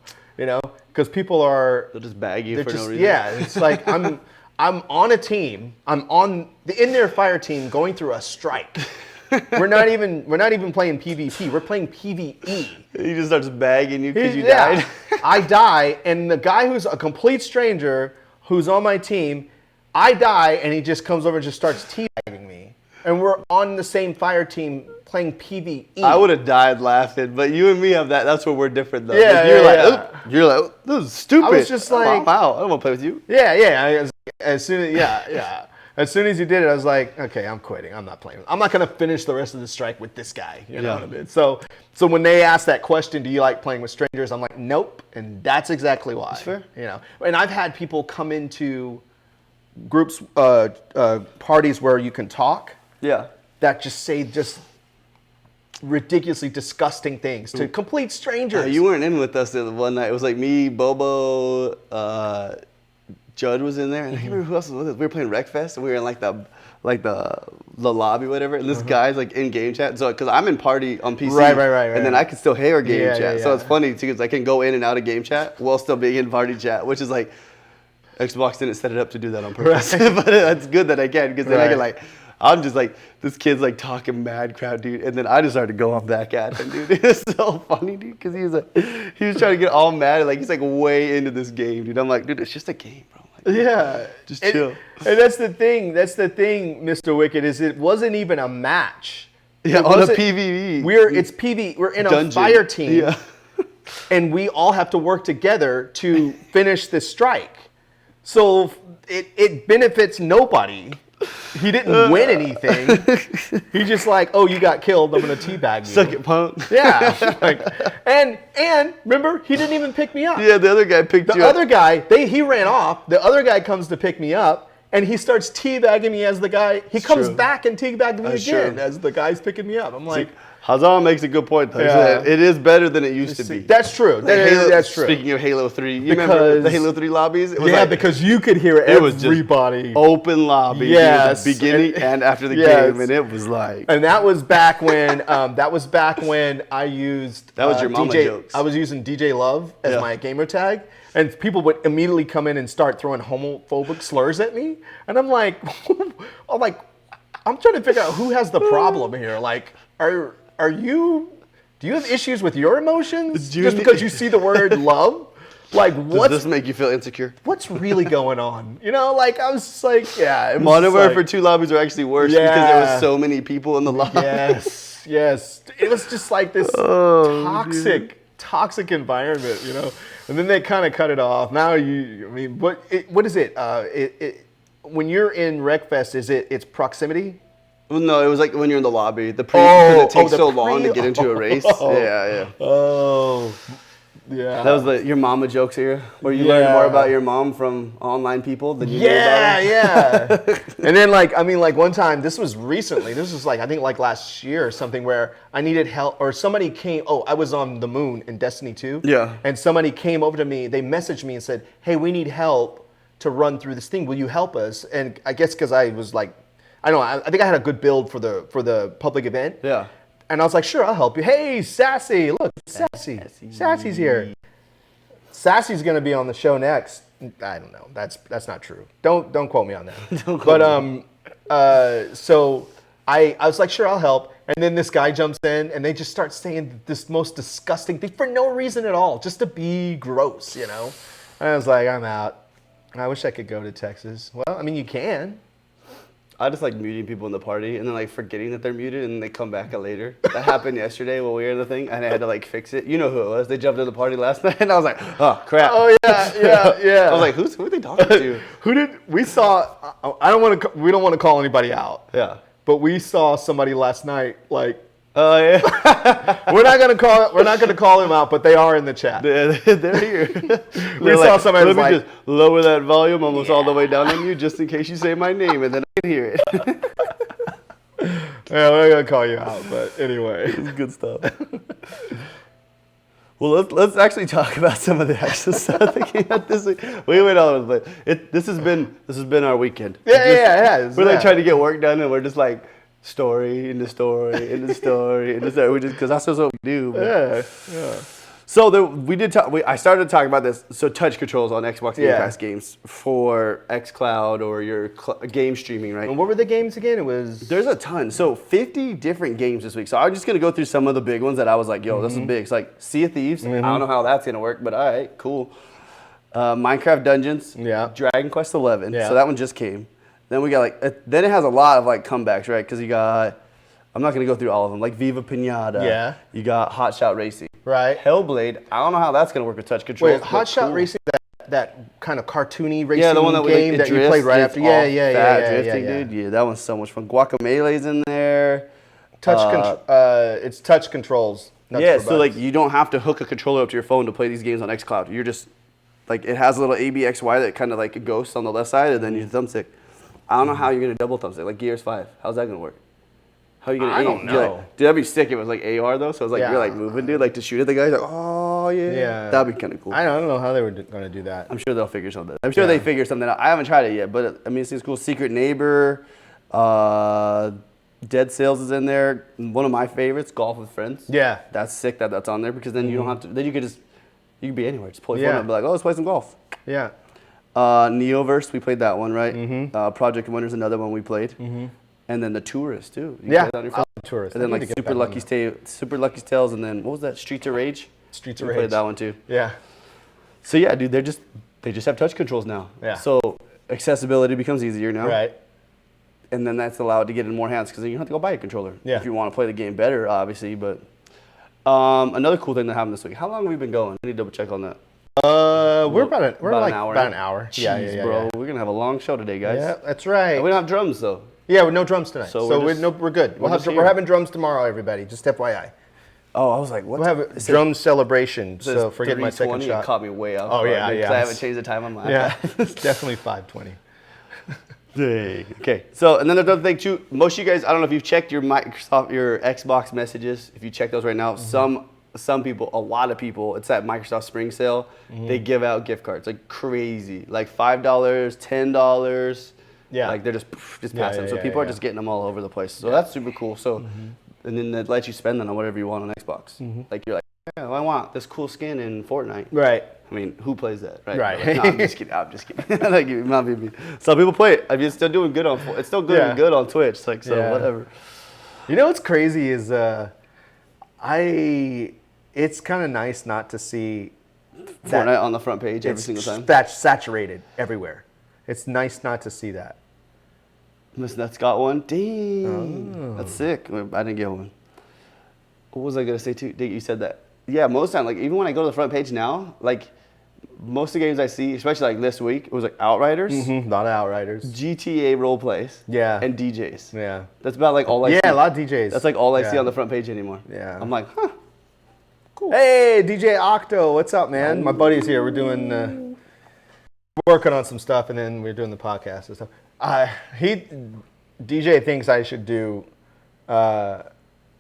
Because people are They'll just bag you for no reason. Yeah, it's like I'm on a team. I'm on in their fire team going through a strike. We're not even playing PvP. We're playing PvE. He just starts bagging you because you died. I die, and the guy who's a complete stranger who's on my team, I die, and he just comes over and just starts teabagging me. And we're on the same fire team playing PvE. I would have died laughing, but you and me have that. That's where we're different, though. Yeah, You're like, oh, this is stupid. I was just like, I'm out. I don't want to play with you. Yeah. As soon as you did it, I was like, okay, I'm quitting. I'm not playing. I'm not gonna finish the rest of the strike with this guy. You know what I mean? So when they ask that question, do you like playing with strangers? I'm like, nope, and that's exactly why. That's fair. And I've had people come into groups, parties where you can talk. Yeah. That just say ridiculously disgusting things to complete strangers. You weren't in with us the one night. It was like me, Bobo, Judd was in there, and I can't remember who else was with us. We were playing Wreckfest, and we were in like the lobby, whatever. And this guy's like in game chat, so because I'm in party on PC, Right. and then I can still hear game chat. Yeah. So it's funny too, because I can go in and out of game chat while still being in party chat, which is like Xbox didn't set it up to do that on purpose, but it's good that I can because then I can like. I'm just like, this kid's like talking mad crap, dude. And then I just started to go back at him, dude. It was so funny, dude, because he was trying to get all mad. Like, he's like way into this game, dude. I'm like, dude, it's just a game, bro. Like, yeah. just chill. And that's the thing, Mr. Wicked, is it wasn't even a match. Yeah, on a PvE. We're in a dungeon. fire team. Yeah. And we all have to work together to finish this strike. So it benefits nobody. He didn't win anything. He's just like, oh, you got killed. I'm gonna teabag you. Suck it, punk. Yeah. And remember, he didn't even pick me up. Yeah, the other guy picked you up. The other guy, he ran off. The other guy comes to pick me up, and he starts teabagging me as the guy. He comes back and teabagging me again as the guy's picking me up. I'm like, Hazan makes a good point, though. Yeah. It is better than it used to be. that's true. That's true. Speaking of Halo 3, you remember the Halo 3 lobbies? It was like, because you could hear everybody. open lobby. Yes. At the beginning and after the game, and it was like. And that was back when I used. That was your mama jokes. I was using DJ Love as my gamer tag, and people would immediately come in and start throwing homophobic slurs at me, and I'm like, I'm trying to figure out who has the problem here. Like, do you have issues with your emotions just because you see the word love? Like, Does this make you feel insecure? what's really going on? You know, like, I was just like, yeah. It was Modern just Warfare like, 2 lobbies are actually worse because there was so many people in the lobby. Yes. It was just like this toxic environment, you know. And then they kind of cut it off. Now what is it? When you're in Wreckfest, it's proximity? Well, no, it was like when you're in the lobby. The pre, because it takes so long to get into a race. Yeah. Oh, yeah. That was your mama jokes here, where you learned more about your mom from online people than you knew about her. Yeah. And then one time, this was recently, this was I think last year or something, where I needed help, or somebody came, I was on the moon in Destiny 2. Yeah. And somebody came over to me, they messaged me and said, hey, we need help to run through this thing. Will you help us? And I guess because I was I don't know, I think I had a good build for the public event. Yeah. And I was like, sure, I'll help you. Hey, Sassy, look, Sassy. Sassy's here. Sassy's gonna be on the show next. I don't know. That's not true. Don't quote me on that. So I was like, sure, I'll help. And then this guy jumps in, and they just start saying this most disgusting thing for no reason at all, just to be gross, you know. And I was like, I'm out. I wish I could go to Texas. Well, I mean, you can. I just like muting people in the party and then forgetting that they're muted and they come back later. That happened yesterday when we were in the thing and I had to fix it. You know who it was. They jumped in the party last night and I was like, oh crap. Oh yeah. I was like, who are they talking to? We don't want to call anybody out. Yeah. But we saw somebody last night Oh yeah. we're not gonna call him out, but they are in the chat. They're here. We saw somebody. Let me just lower that volume almost all the way down on you, just in case you say my name, and then I can hear it. Yeah, we're not gonna call you out, but anyway, It's good stuff. Well, let's actually talk about some of the actual stuff that came out this week. We went all over the place. This has been our weekend. Yeah, it has. We're trying to get work done, and we're just story into story into story into story. We just because that's just what we do. Yeah. So we did talk. I started to talk about this. So touch controls on Xbox Game Pass games for xCloud or your game streaming, right? And what were the games again? There's a ton. So 50 different games this week. So I'm just gonna go through some of the big ones that I was like, yo, this is big. It's Sea of Thieves. I don't know how that's gonna work, but all right, cool. Minecraft Dungeons. Yeah. Dragon Quest 11. Yeah. So that one just came. Then we got then it has a lot of comebacks, right? Because you got, I'm not gonna go through all of them, Viva Pinata. Yeah. You got Hot Shot Racing. Right. Hellblade. I don't know how that's gonna work with touch controls. Wait, Hot Shot Racing, that kind of cartoony racing the one that game that you played right after. Yeah. Dude. Yeah, that one's so much fun. Guacamelé's in there. It's touch controls. So you don't have to hook a controller up to your phone to play these games on xCloud. You're just it has a little ABXY that kind of a ghost on the left side, and then your thumbstick. I don't know how you're gonna double thumbstick Gears 5. How's that gonna work? How are you gonna aim? I don't know. Dude, that'd be sick. It was AR though, so it's you're moving, dude, to shoot at the guy. Oh yeah. Yeah. That'd be kind of cool. I don't know how they were gonna do that. I'm sure they'll figure something. I'm sure they figure something out. I haven't tried it yet, but it seems cool. Secret Neighbor, Dead Sales is in there. One of my favorites, Golf with Friends. Yeah. That's sick that that's on there because then you don't have to. Then you can be anywhere. Just pull your phone up and be like, oh, let's play some golf. Yeah. Neoverse, we played that one, right? Project Winter's another one we played. And then The Tourist too. You can play that on your phone. Tourist. And then Super Lucky's Tales, and then what was that? Streets of Rage. We played that one too. Yeah. So yeah, dude, they just have touch controls now. Yeah. So accessibility becomes easier now. Right. And then that's allowed to get in more hands because then you don't have to go buy a controller. Yeah. If you want to play the game better, obviously. But another cool thing that happened this week. How long have we been going? I need to double check on that. We're about an hour. About an hour. Jeez, Yeah, bro. We're gonna have a long show today, guys. Yeah, that's right. And we don't have drums though. Yeah, with no drums tonight. So we're good. We're having drums tomorrow, everybody. Just FYI. Oh, I was like, what? We'll have a drum celebration. So forget my second shot. It caught me way off. Oh yeah. Because I haven't changed the time on my Yeah, it's definitely 5:20. Okay. So, and then there's another thing too. Most of you guys, I don't know if you've checked your Xbox messages. If you check those right now, some people, a lot of people, it's that Microsoft Spring Sale. They give out gift cards like crazy, like $5, $10. Yeah. They're just passing them. So people are just getting them all over the place. So that's super cool. So, and then it lets you spend them on whatever you want on Xbox. You're like, yeah, I want this cool skin in Fortnite. Right. I mean, who plays that, right? Right. No, I'm just kidding. Some people play it. I mean, it's still doing good on. It's still doing good on Twitch. Whatever. You know what's crazy is, it's kind of nice not to see Fortnite on the front page every single time. That's saturated everywhere. It's nice not to see that. Miss Nuts got one. Dang. That's sick. I didn't get one. What was I going to say too? You said that. Yeah, most time, like even when I go to the front page now, like most of the games I see, especially like this week, it was like Outriders. A lot of Outriders. GTA role plays. Yeah. And DJs. Yeah. That's about like all I see. Yeah, a lot of DJs. That's like all I see on the front page anymore. Yeah. I'm like, huh. Cool. Hey, DJ Octo, what's up, man? My buddy's here. We're doing, working on some stuff, and then we're doing the podcast and stuff. DJ thinks I should do GTA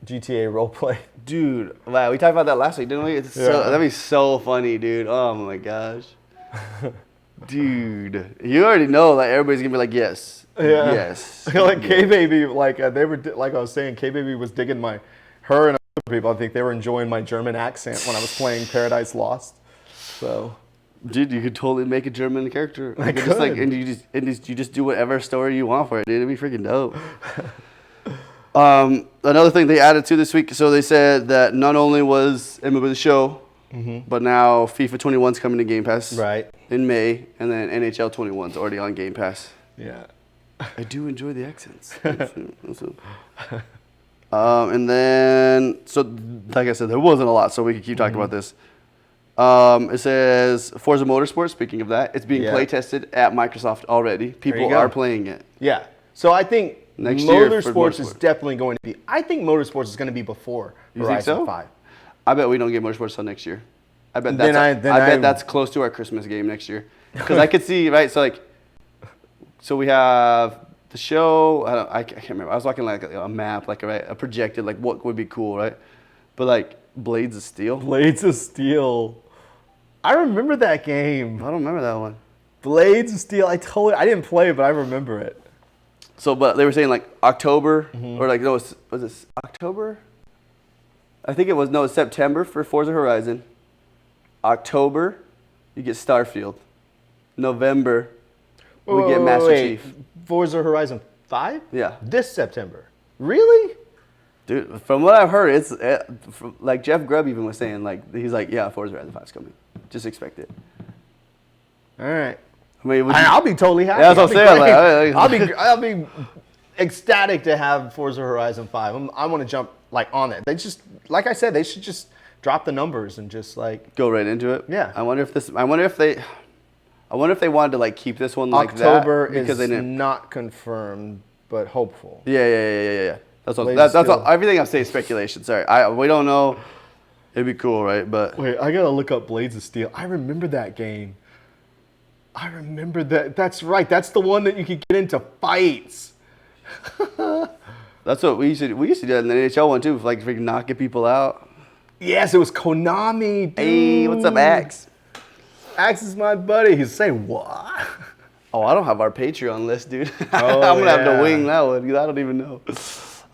roleplay. Dude, wow, we talked about that last week, didn't we? That'd be so funny, dude. Oh my gosh. Dude, you already know that everybody's gonna be like, yes. Yeah. Yes. Like K-Baby, like they were, like I was saying, K-Baby was digging her and other people, I think they were enjoying my German accent when I was playing Paradise Lost. So. Dude, you could totally make a German character. I could. Just like, and you just do whatever story you want for it, dude. It'd be freaking dope. Another thing they added to this week, so they said that not only was MLB The Show, but now FIFA 21's coming to Game Pass in May, and then NHL 21's already on Game Pass. Yeah. I do enjoy the accents. And then, so like I said, there wasn't a lot, so we could keep talking about this. It says Forza Motorsport, speaking of that, it's being play tested at Microsoft already. People are playing it. Yeah. So I think Next year for Motorsports is definitely going to be, I think Motorsports is going to be before Horizon 5. I bet we don't get Motorsports till next year. I bet that's close to our Christmas game next year. Because I could see, right, so we have the show, I can't remember. I was looking like a map, like a projected, like what would be cool, right? But like Blades of Steel. Blades of Steel. I remember that game. I don't remember that one. Blades of Steel. I didn't play it, but I remember it. So, but they were saying like October, or like, no, was it October? I think it was, no, it's September for Forza Horizon. October, you get Starfield. November, we get Master Chief. Forza Horizon 5? Yeah. This September. Really? Dude, from what I've heard, it's like Jeff Grubb even was saying, like, he's like, yeah, Forza Horizon 5 is coming. Just expect it. All right. I mean, I'll be totally happy. Yeah, that's what I'm saying. I'll be ecstatic to have Forza Horizon 5. I want to jump like on it. They just, like I said, they should just drop the numbers and just like go right into it. Yeah. I wonder if they wanted to like keep this one like October that because is not confirmed, but hopeful. Yeah. That's everything I'm saying is speculation. Sorry, we don't know. It'd be cool, right? But wait, I gotta look up Blades of Steel. I remember that game. I remember that. That's right. That's the one that you could get into fights. That's what we used to do in the NHL one too, like freaking knocking people out. Yes, it was Konami. Dude. Hey, what's up, Axe? Axe is my buddy. He's saying what? Oh, I don't have our Patreon list, dude. I'm gonna have to wing that one because I don't even know.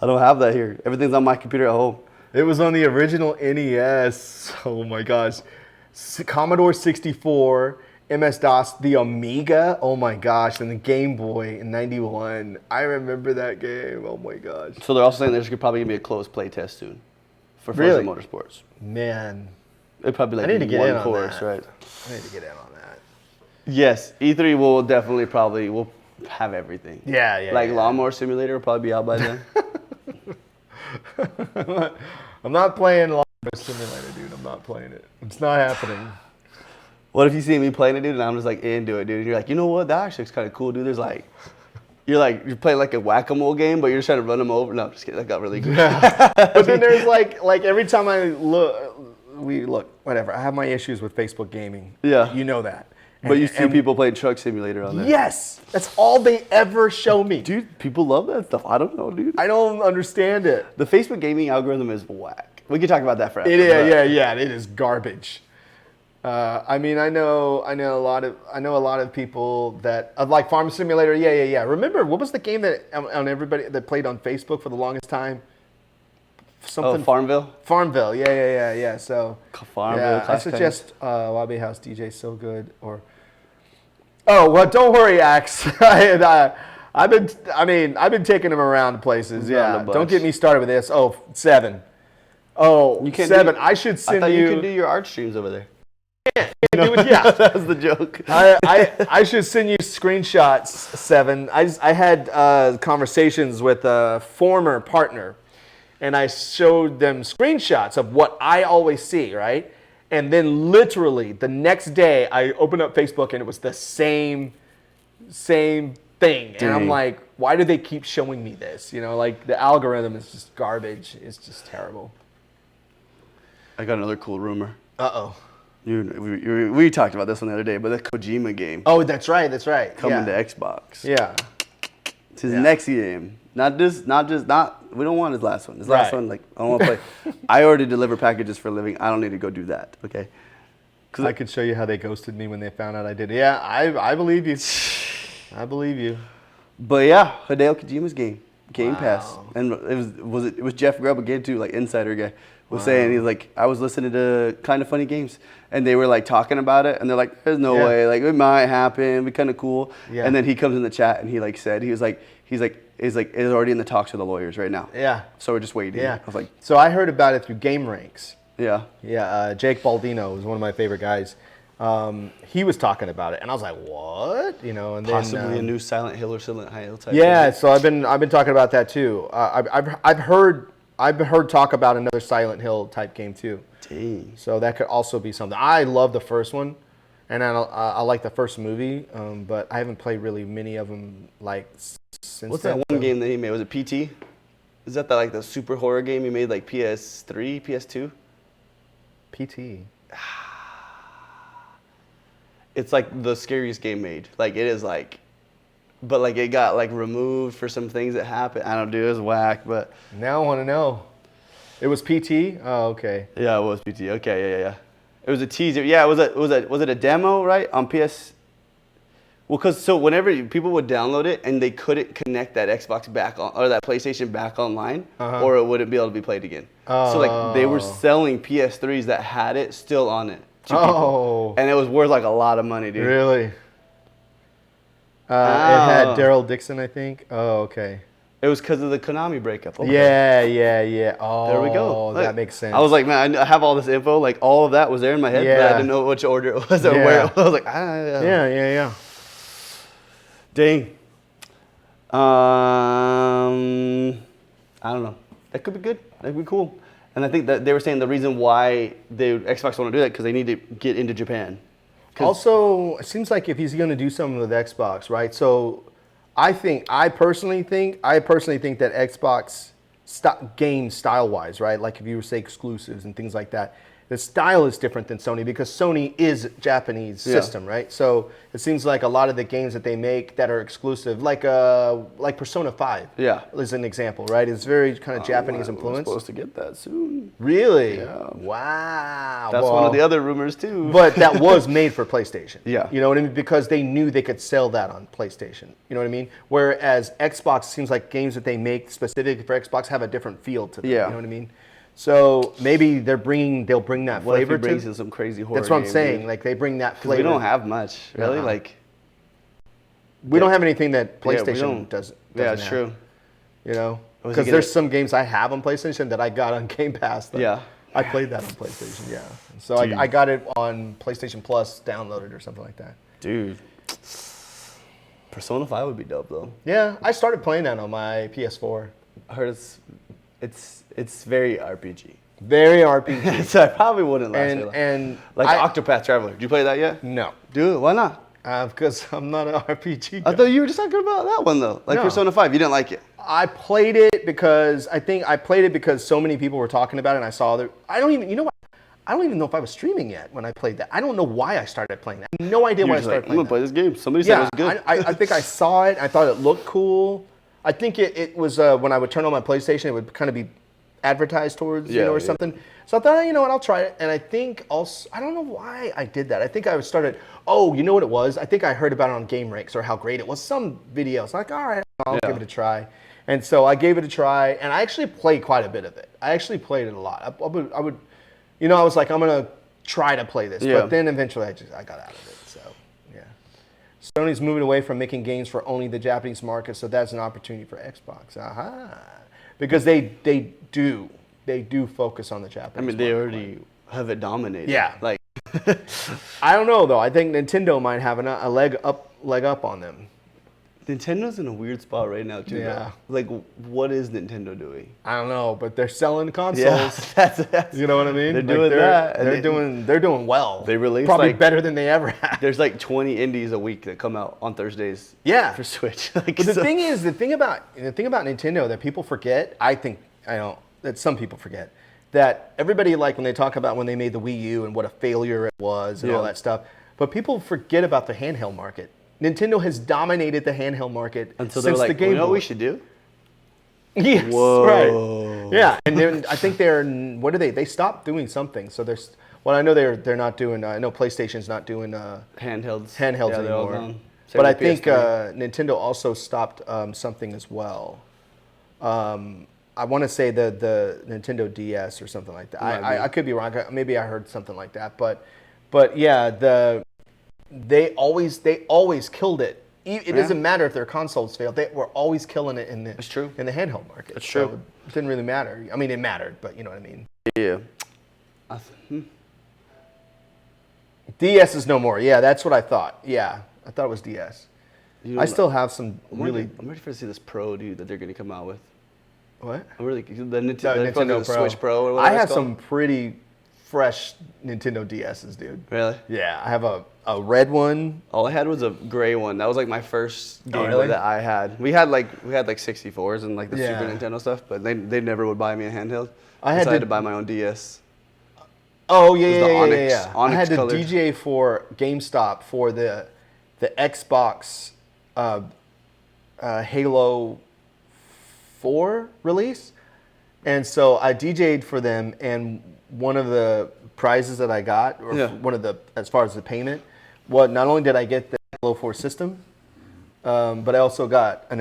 I don't have that here. Everything's on my computer at home. It was on the original NES. Oh my gosh. Commodore 64, MS-DOS, the Amiga. Oh my gosh. And the Game Boy in 91. I remember that game. Oh my gosh. So they're also saying there's probably going to be a closed play test soon for Forza Motorsports. Man. It'd probably like I need to get one in on course, that. right? I need to get in on that. Yes. E3 will definitely will have everything. Yeah. Like Lawnmower Simulator will probably be out by then. I'm not playing Lawnmower Simulator, dude. I'm not playing it. It's not happening. What if you see me playing it, dude, and I'm just like into it, dude? And you're like, you know what? That actually looks kind of cool, dude. There's like, you're playing like a whack-a-mole game, but you're just trying to run them over. No, I'm just kidding. That got really good. But then there's like every time I look, whatever. I have my issues with Facebook gaming. Yeah. You know that. But you see people playing Truck Simulator on there. Yes. That's all they ever show me. Dude, people love that stuff. I don't know, dude. I don't understand it. The Facebook gaming algorithm is whack. We could talk about that forever. It is, yeah. It is garbage. I mean, I know a lot of people that like Farm Simulator. Yeah. Remember what was the game that on everybody that played on Facebook for the longest time? Farmville. Farmville. Yeah. So Farmville. Yeah, I suggest Lobby House DJ So Good or. Oh well, don't worry, Axe. I've been taking him around places. Yeah, don't get me started with this. Oh, 7. Oh, you can't 7. I should send you. I thought you can do your art streams over there. Yeah. That's the joke. I should send you screenshots, Seven. I had conversations with a former partner, and I showed them screenshots of what I always see, right? And then literally the next day, I opened up Facebook, and it was the same thing. And I'm like, why do they keep showing me this? You know, like the algorithm is just garbage. It's just terrible. I got another cool rumor. Uh-oh. We talked about this one the other day, but the Kojima game Oh, that's right. coming to Xbox. Yeah. It's his next game. We don't want his last one. His last one, like, I don't want to play. I already deliver packages for a living. I don't need to go do that, okay? I could show you how they ghosted me when they found out I did it. Yeah, I believe you. I believe you. But yeah, Hideo Kojima's Game Pass. And it was Jeff Grubb again too, like Insider guy. Was saying, he's like, I was listening to Kind of Funny Games, and they were like talking about it, and they're like, there's no way, like it might happen, it'd be kind of cool. Yeah. And then he comes in the chat and he like said, he's like, it's already in the talks with the lawyers right now. Yeah. So we're just waiting. Yeah. I was like, so I heard about it through Game Ranks. Yeah. Yeah. Jake Baldino was one of my favorite guys. He was talking about it, and I was like, what? You know, and possibly then a new Silent Hill or Silent Hill type. Yeah. So I've been talking about that too. I've heard talk about another Silent Hill type game too. Dang. So that could also be something. I love the first one, and I like the first movie, but I haven't played really many of them like since. What's that one game that he made? Was it PT? Is that like the super horror game he made like PS3, PS2? PT. It's like the scariest game made. Like it is like, but like it got like removed for some things that happened. I don't do it was whack, but now I want to know. It was PT. Oh, okay. Yeah, it was PT. Okay, yeah. It was a teaser. Yeah, was it a demo, right, on PS? Well, so whenever people would download it and they couldn't connect that Xbox back on or that PlayStation back online, or it wouldn't be able to be played again. So like they were selling PS3s that had it still on it. And it was worth like a lot of money, dude. Really? It had Daryl Dixon, I think. Oh, okay. It was because of the Konami breakup. Okay. Yeah. Oh, there we go. That makes sense. I was like, man, I have all this info. Like all of that was there in my head, but I didn't know which order it was or where it was. I was like, Yeah. Dang. I don't know. That could be good. That could be cool. And I think that they were saying the reason why the Xbox want to do that because they need to get into Japan. Also, it seems like if he's going to do something with Xbox, right? So, I personally think that Xbox game style-wise, right? Like if you were to say exclusives and things like that, the style is different than Sony because Sony is a Japanese system, right? So it seems like a lot of the games that they make that are exclusive, like Persona 5, is an example, right? It's very kind of Japanese influence. We're supposed to get that soon. Really? Yeah. Wow. That's one of the other rumors too. But that was made for PlayStation. Yeah. You know what I mean? Because they knew they could sell that on PlayStation. You know what I mean? Whereas Xbox seems like games that they make specifically for Xbox have a different feel to them. Yeah. You know what I mean? So maybe they'll bring that flavor. What if it brings in some crazy horror? That's what I'm saying. Dude. Like they bring that flavor. We don't have much, really. Like we don't have anything that PlayStation doesn't. Yeah, it's true. You know, because there's some games I have on PlayStation that I got on Game Pass. I played that on PlayStation. Yeah, so I got it on PlayStation Plus, downloaded or something like that. Dude, Persona 5 would be dope though. Yeah, I started playing that on my PS4. I heard it's very RPG. Very RPG. So I probably wouldn't last very long. And like Octopath Traveler. Did you play that yet? No. Dude, why not? Because I'm not an RPG guy. I thought you were just talking about that one though. Like Persona 5. You didn't like it. I played it because so many people were talking about it and I saw that I don't even know if I was streaming yet when I played that. I don't know why I started playing that. I have no idea why I started playing that. I'm gonna play this game. Somebody said it was good. I think I saw it. I thought it looked cool. I think it was when I would turn on my PlayStation, it would kind of be advertised towards, or something. So I thought, you know what, I'll try it. And I think also, I don't know why I did that. I think I started, you know what it was? I think I heard about it on Game Ranks or how great it was. Some videos. Like, all right, I'll give it a try. And so I gave it a try, and I actually played quite a bit of it. I actually played it a lot. I would, I was like, I'm going to try to play this. But then eventually I got out of it. So, yeah. Sony's moving away from making games for only the Japanese market, so that's an opportunity for Xbox. Because they do focus on the Japanese market. They already have it dominated. Yeah. Like I don't know though. I think Nintendo might have a leg up on them. Nintendo's in a weird spot right now too. Yeah. Though. Like, what is Nintendo doing? I don't know, but they're selling consoles. Yeah, that's you know what I mean? They're doing that. They're doing well. They release probably like, better than they ever have. There's like 20 indies a week that come out on Thursdays. Yeah. For Switch. Like, But the thing about Nintendo that people forget, that some people forget, that everybody like when they talk about when they made the Wii U and what a failure it was and all that stuff, but people forget about the handheld market. Nintendo has dominated the handheld market until since they're like, the Game you know Boy. what we should do? Yes, Whoa. right. Yeah, and then I think what are they? They stopped doing something. So I know they're not doing. I know PlayStation's not doing handhelds anymore. But I think Nintendo also stopped something as well. I want to say the Nintendo DS or something like that. I could be wrong. Maybe I heard something like that. But yeah, they always killed it. It doesn't matter if their consoles failed. They were always killing it in the handheld market. That's true. So it didn't really matter. I mean, it mattered, but you know what I mean. Yeah. DS is no more. Yeah, that's what I thought. Yeah, I thought it was DS. I still have some I'm ready to see this Pro, dude, that they're going to come out with. What? I'm really the Nintendo Pro. Switch Pro. Or I have some pretty fresh Nintendo DSs, dude. Really? Yeah, I have a red one. All I had was a gray one. That was like my first Game Boy really? that I had. We had like 64s and like the Super Nintendo stuff, but they never would buy me a handheld. I had to buy my own DS. Oh yeah. Onyx I had the colored. DJ for GameStop for the Xbox Halo 4 release, and so I DJ'd for them, and one of the prizes that I got, or one of the, as far as the payment, not only did I get the Halo 4 system, but I also got the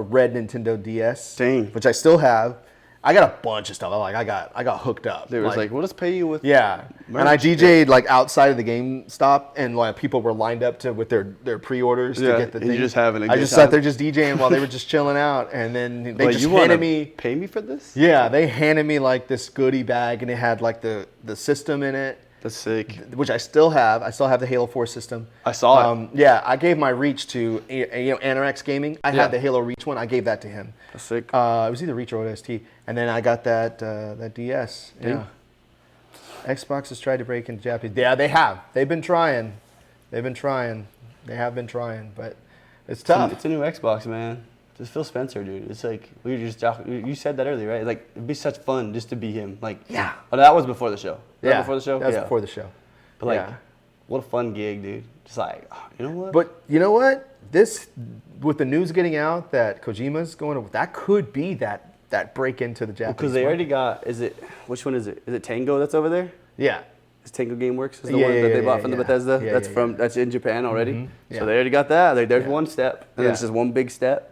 red Nintendo DS, which I still have. I got a bunch of stuff. I got hooked up. They was like, we'll just pay you with merch. And I DJ'd like outside of the GameStop, and like people were lined up with their pre-orders to get the thing. You just having a good I just sat there just DJing while they were just chilling out, and then they just handed me. Pay me for this? Yeah, they handed me like this goodie bag, and it had like the system in it. That's sick. Which I still have. I still have the Halo 4 system. I saw it. Yeah, I gave my Reach to Anorex Gaming. I had the Halo Reach one. I gave that to him. That's sick. It was either Reach or OST. And then I got that DS. Yeah. Xbox has tried to break into Japanese. Yeah, they have. They've been trying. They have been trying, but it's tough. It's a new Xbox, man. Just Phil Spencer, dude. It's like we were just talking. You said that earlier, right? Like it'd be such fun just to be him. Like Oh, that was before the show. Before the show. That was before the show. But like, what a fun gig, dude. Just like, you know what? But you know what? This, with the news getting out that Kojima's going, that could be that break into the Japanese. Because they already got. Which one is it? Is it Tango that's over there? Yeah. Is Tango Gameworks is the one that they bought from the Bethesda? That's in Japan already. Mm-hmm. So they already got that. There's one step, and it's just one big step.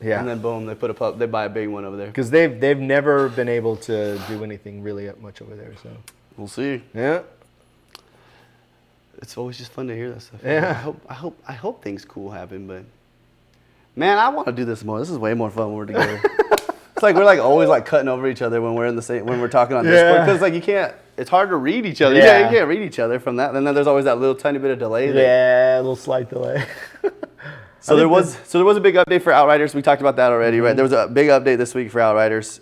Yeah. And then boom, they buy a big one over there. Because they've never been able to do anything really much over there. So we'll see. Yeah. It's always just fun to hear that stuff. Yeah. I hope things cool happen, but man, I want to do this more. This is way more fun when we're together. It's like we're like always like cutting over each other when we're when we're talking on Discord, because like you can't. It's hard to read each other. Yeah. You can't read each other from that. And then there's always that little tiny bit of delay. Yeah, a little slight delay. So there was a big update for Outriders. We talked about that already, right? There was a big update this week for Outriders.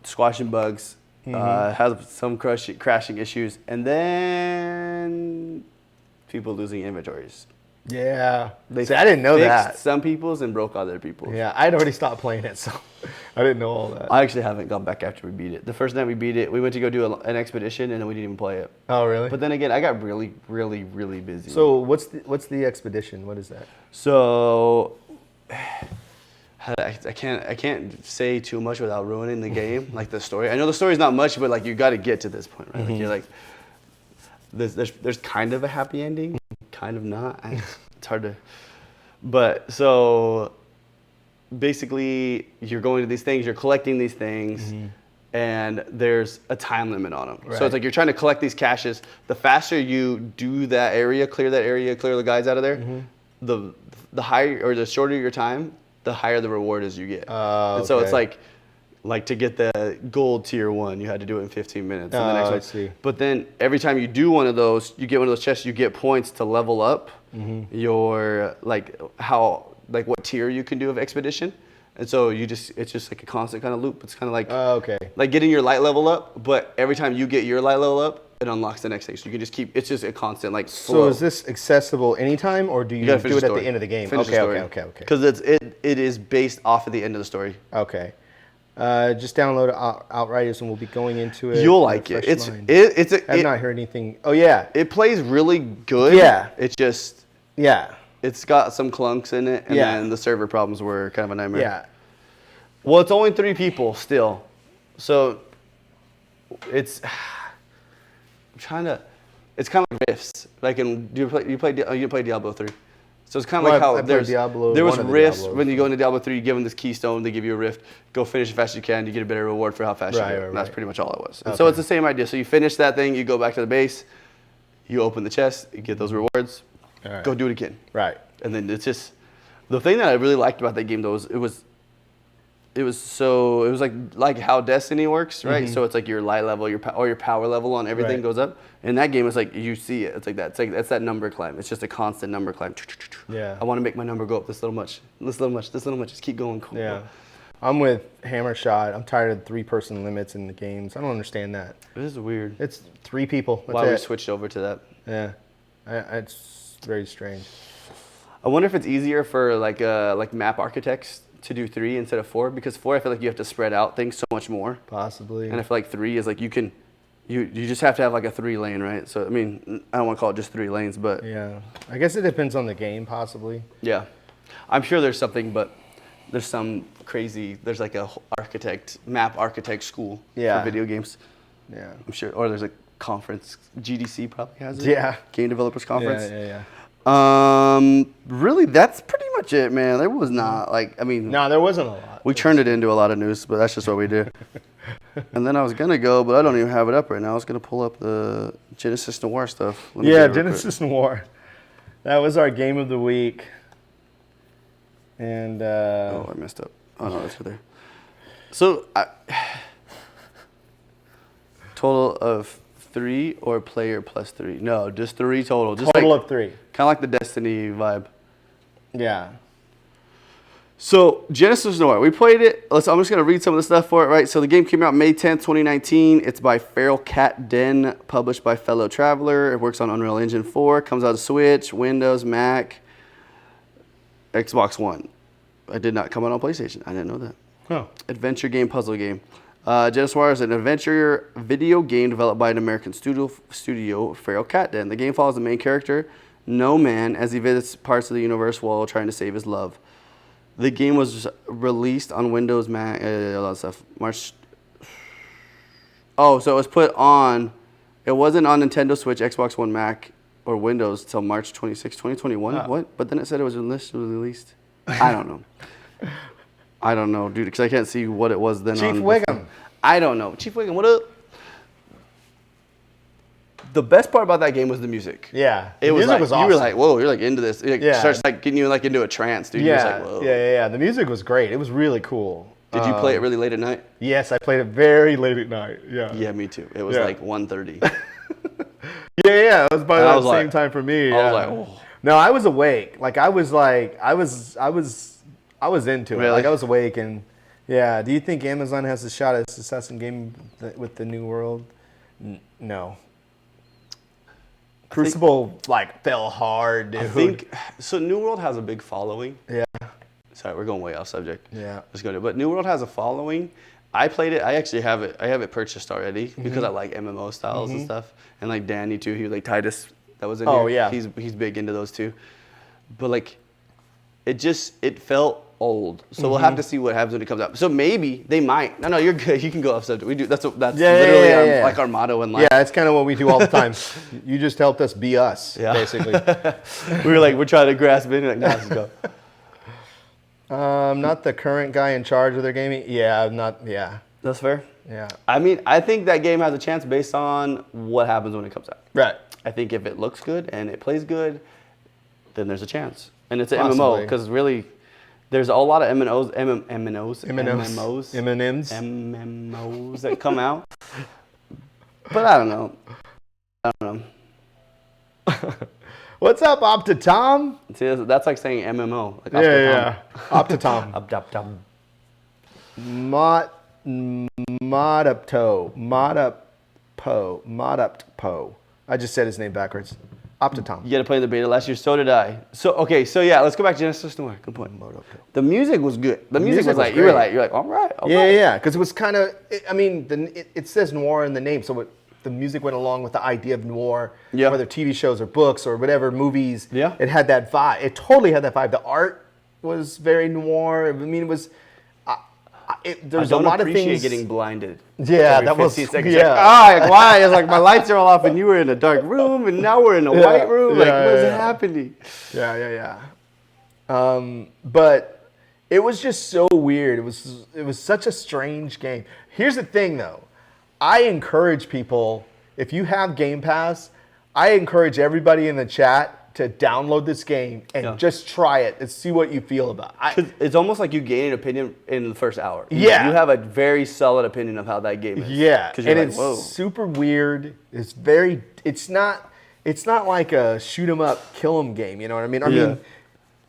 Squashing bugs, has some crashing issues, and then people losing inventories. Yeah. I didn't know that. Fixed some people's and broke other people's. Yeah, I'd already stopped playing it, so I didn't know all that. I actually haven't gone back after we beat it. The first night we beat it, we went to go do an expedition, and then we didn't even play it. Oh, really? But then again, I got really, really, really busy. So what's the expedition? What is that? So I can't say too much without ruining the game, like the story. I know the story's not much, but like you got to get to this point, right? Like you're like, there's kind of a happy ending, kind of not. It's hard to, but so basically you're going to these things, you're collecting these things, and there's a time limit on them. Right. So it's like you're trying to collect these caches. The faster you do that area, clear the guides out of there, the higher or the shorter your time, the higher the reward is you get. And so it's like Like to get the gold tier 1, you had to do it in 15 minutes. And the next I one. see. But then every time you do one of those, you get one of those chests, you get points to level up your what tier you can do of expedition. And so it's just like a constant kind of loop. It's kind of like Okay. like getting your light level up, but every time you get your light level up, it unlocks the next stage. So you can just keep. It's just a constant like flow. So is this accessible anytime, or do you do gotta finish it the at story. the end of the game? Finish the story. Okay. Because it is based off of the end of the story. Okay. Just download Outriders, and we'll be going into it. You'll with a like it. fresh It's mind. I've not heard anything. Oh yeah. It plays really good. Yeah. It's just Yeah. it's got some clunks in it, and Yeah. then the server problems were kind of a nightmare. Yeah. Well, it's only 3 people still, so it's. I'm trying to. It's kind of like Rifts. Like you play Diablo 3. So it's kind of like how I played there was one of the rifts Diablos. when you go into Diablo 3, you give them this keystone, they give you a rift, go finish as fast as you can, you get a better reward for how fast you do it. And that's pretty much all it was. And so it's the same idea. So you finish that thing, you go back to the base, you open the chest, you get those rewards, go do it again. Right. And then it's just the thing that I really liked about that game though was it was like how Destiny works, right? So it's like your light level, your power level on everything Right. goes up. In that game, it's like you see it. It's like that. It's that number climb. It's just a constant number climb. Yeah. I want to make my number go up this little much, this little much, this little much. Just keep going. Cool. Yeah. I'm with Hammer Shot. I'm tired of 3-person limits in the games. I don't understand that. This is weird. It's 3 people. That's Why we it. switched over to that? Yeah. It's very strange. I wonder if it's easier for like map architects to do 3 instead of 4, because 4 I feel like you have to spread out things so much more. Possibly. And I feel like 3 is like you just have to have like a 3 lane, right? So I mean, I don't want to call it just 3 lanes, but Yeah. I guess it depends on the game, possibly. yeah, I'm sure there's something, but there's some crazy. There's like a map architect school for video games. Yeah. I'm sure, or there's a conference. GDC probably has it. Yeah. Game Developers Conference. Yeah. Really, that's pretty much it, man. There was not like, I mean, No, there wasn't a lot. we turned it into a lot of news, but that's just what we do. And then I was gonna go, but I don't even have it up right now. I was gonna pull up the Genesis Noir stuff. Let me Yeah, get it real quick. Genesis Noir. That was our game of the week. And Oh, I messed up. Oh no, that's right there. So, total of 3 or player plus 3? No, just 3 total. Just total like, of 3. kind of like the Destiny vibe. Yeah. So, Genesis Noir, we played it. I'm just going to read some of the stuff for it, right? So, the game came out May 10th, 2019. It's by Feral Cat Den, published by Fellow Traveler. It works on Unreal Engine 4. Comes out of Switch, Windows, Mac, Xbox One. It did not come out on PlayStation. I didn't know that. Oh. Adventure game, puzzle game. Genesoire is an adventure video game developed by an American studio, Feral Cat Den. The game follows the main character, No Man, as he visits parts of the universe while trying to save his love. The game was released on Windows, Mac, a lot of stuff. March. Oh, so it was put on. It wasn't on Nintendo Switch, Xbox One, Mac, or Windows till March 26, 2021. Oh. What? But then it said it was released. I don't know. I don't know, dude, because I can't see what it was then. Chief on Wiggum. I don't know. Chief Wiggum, what up? The best part about that game was the music. Yeah. It was music like, was you awesome. were like, whoa, you're like into this. It Yeah. starts like getting you like into a trance, dude. You're just like, whoa. Yeah. The music was great. It was really cool. Did you play it really late at night? Yes, I played it very late at night. Yeah. Yeah, me too. It was Yeah. like 1:30. Yeah. It was by And I the was same like- time for me. I Yeah. was like, oh. No, I was awake. Like I was into it. Really? Like I was awake and yeah. Do you think Amazon has a shot at a success in game with the New World? No. Crucible like fell hard, dude. I think so. New World has a big following. Yeah. Sorry, we're going way off subject. Yeah. Let's go to. But New World has a following. I played it. I actually have it. I have it purchased already because I like MMO styles and stuff. And like Danny too. He like Titus that was in Oh, here. yeah. He's big into those too. But like, it felt old. So we'll have to see what happens when it comes out. So maybe they might. No, you're good. You can go off subject. We do. That's literally like our motto in life. Yeah, that's kind of what we do all the time. You just helped us be us, Yeah. basically. we're trying to grasp it. And like, no, let's go. Not the current guy in charge of their gaming. Yeah, That's fair. yeah. I mean, I think that game has a chance based on what happens when it comes out. Right. I think if it looks good and it plays good, then there's a chance. And it's an Possibly. MMO because really, There's a lot of MMOs that come out. But I don't know. What's up, Optitom? See, that's like saying MMO. Like Yeah. Optitom. Optitom. Moduppo. I just said his name backwards. Optitom. You got to play the beta last year. So did I. So yeah, let's go back to Genesis Noir. Good point. The music was good. The music was like, you're like, all right. Yeah. Because it was kind of, it says noir in the name, so the music went along with the idea of noir, whether TV shows or books or whatever, movies. Yeah. It had that vibe. It totally had that vibe. The art was very noir. I mean, it was. There's a lot of things. I don't appreciate getting blinded. Yeah, that was. Seconds. Yeah. Why? It's like my lights are all off, and you were in a dark room, and now we're in a white room. Like, what's happening? Yeah. But it was just so weird. It was such a strange game. Here's the thing, though. I encourage people, if you have Game Pass, I encourage everybody in the chat to download this game and just try it and see what you feel about it. It's almost like you gain an opinion in the first hour. Yeah. You have a very solid opinion of how that game is. Yeah. And like, it's super weird. It's not like a shoot 'em up, kill 'em game, you know what I mean? I mean,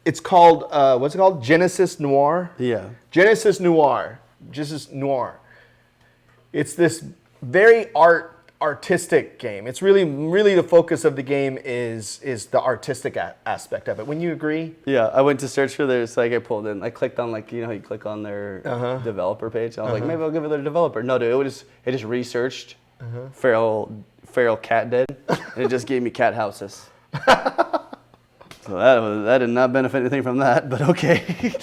it's called, what's it called? Genesis Noir? Yeah. Genesis Noir. It's this very artistic game. It's really the focus of the game is the artistic aspect of it. Wouldn't you agree? Yeah, I went to search for this. Like I pulled in, I clicked on how you click on their developer page. And I was like, maybe I'll give it their developer. No, dude, it just researched feral cat dead, and it just gave me cat houses. So that did not benefit anything from that, but okay.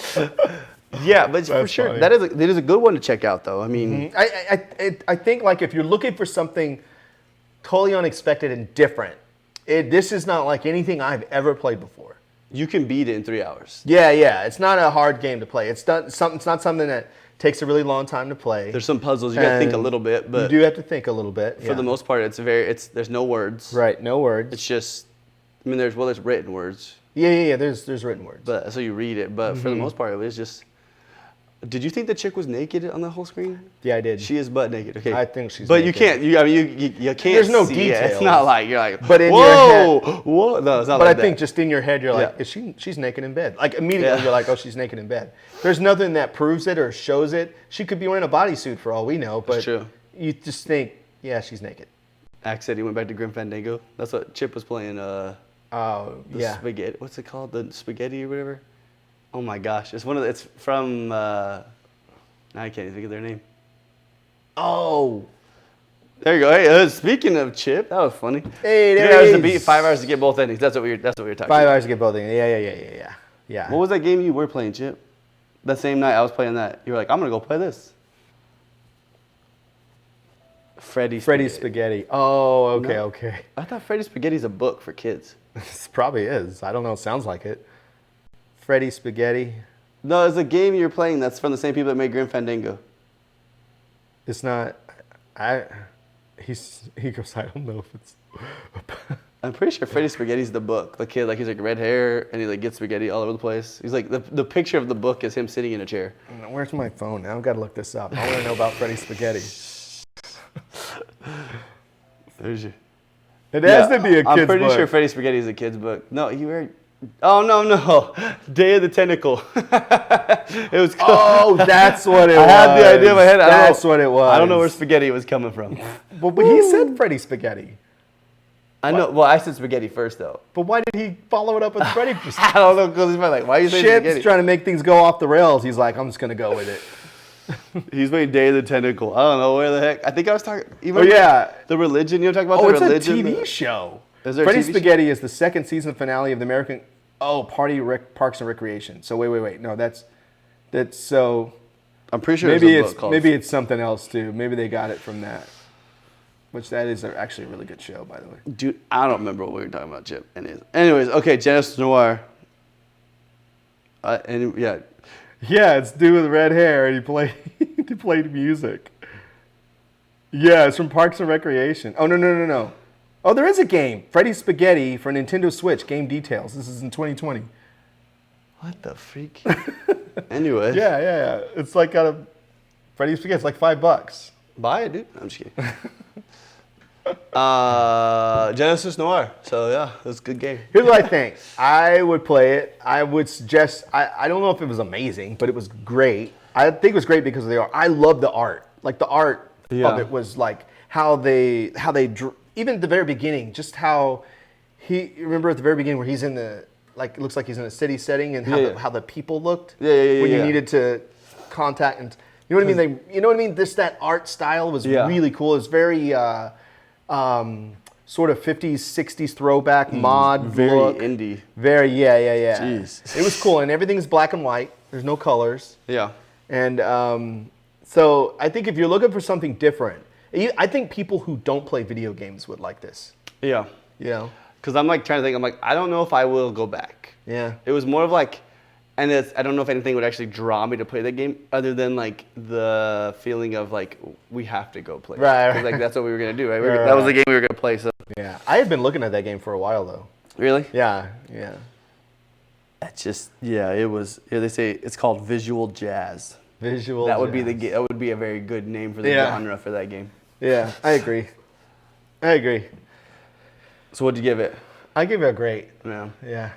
Yeah, but for sure, funny. That is a good one to check out, though. I mean, I think like if you're looking for something totally unexpected and different, this is not like anything I've ever played before. You can beat it in 3 hours. Yeah. It's not a hard game to play. It's not something that takes a really long time to play. There's some puzzles you got to think a little bit, but you do have to think a little bit. For the most part, there's no words. Right, no words. It's just, there's written words. Yeah. There's written words. But so you read it, but for the most part, it was just. Did you think the chick was naked on the whole screen? Yeah, I did. She is butt naked. Okay. I think she's. But naked. you can't. You can't. There's no see details. It. It's not like you're like. But in whoa, your head, whoa. No, it's not but like I think just in your head, you're like, she's naked in bed. Like immediately, you're like, oh, she's naked in bed. There's nothing that proves it or shows it. She could be wearing a bodysuit for all we know. But that's true. You just think, yeah, she's naked. Axe said he went back to Grim Fandango. That's what Chip was playing. Spaghetti. What's it called? The spaghetti or whatever. Oh my gosh, it's from. Now I can't even think of their name. Oh. There you go. Hey, speaking of Chip, that was funny. Hey, 3 hours to beat, 5 hours to get both endings. That's what we were talking about. 5 hours to get both endings. Yeah. What was that game you were playing, Chip? That same night I was playing that. You were like, I'm going to go play this. Freddy Spaghetti. Oh, okay, No. okay. I thought Freddy Spaghetti's a book for kids. This probably is. I don't know. It sounds like it. Freddy Spaghetti. No, it's a game you're playing that's from the same people that made Grim Fandango. It's not. He goes, I don't know if it's. I'm pretty sure Freddy Spaghetti's the book. The kid, he's red hair and he gets spaghetti all over the place. He's like the picture of the book is him sitting in a chair. Where's my phone? Now I've got to look this up. I want to know about Freddy Spaghetti. There's your. It has to be a kid's book. I'm pretty sure Freddy Spaghetti is a kid's book. No, Oh, no. Day of the Tentacle. It was called. Oh, that's what it was. I had the idea in my head. That's what it was. I don't know where spaghetti was coming from. But he said Freddy Spaghetti. I know. Well, I said spaghetti first, though. But why did he follow it up with Freddy? I don't know, because he's like, why are you saying spaghetti? Chip's trying to make things go off the rails. He's like, I'm just going to go with it. He's made Day of the Tentacle. I don't know where the heck. I think I was talking. The religion. You know, talking about the religion. It's a TV show. Is there Freddy a TV Spaghetti is the second season finale of the American. Parks and Recreation. So wait. No, that's so. I'm pretty sure maybe it's something else too. Maybe they got it from that. Which that is actually a really good show, by the way. Dude, I don't remember what we were talking about, Chip. Anyways, okay, Genesis Noir. Yeah, it's dude with red hair, and he played music. Yeah, it's from Parks and Recreation. Oh no. Oh, there is a game. Freddy Spaghetti for Nintendo Switch. Game details. This is in 2020. What the freak? Anyway. Yeah. It's like got a Freddy's Spaghetti. It's like $5. Buy it, dude. I'm just kidding. Genesis Noir. So yeah, it was a good game. Here's what I think. I would play it. I would suggest. I don't know if it was amazing, but it was great. I think it was great because of the art. I love the art. Like the art of it was like how they even at the very beginning, just how you remember at the very beginning where he's in the like it looks like he's in a city setting and how the people looked when you needed to contact and you know what I mean. You know what I mean. That art style was really cool. It's very sort of 50s, 60s throwback mod very look. indie. Very yeah. Jeez. It was cool and everything's black and white. There's no colors. Yeah. And so I think if you're looking for something different, I think people who don't play video games would like this. Yeah. You know? Because I'm like trying to think. I'm like, I don't know if I will go back. Yeah. It was more of like, and I don't know if anything would actually draw me to play that game other than like the feeling of like we have to go play. Right. 'Cause, like that's what we were gonna do. Right. That was the game we were gonna play. So. Yeah. I had been looking at that game for a while though. Really? Yeah. That's just it was. Yeah, they say it's called visual jazz. Visual. That would jazz. be that would be a very good name for the genre for that game. Yeah, I agree. So what'd you give it? I give it a great. Yeah. Yeah.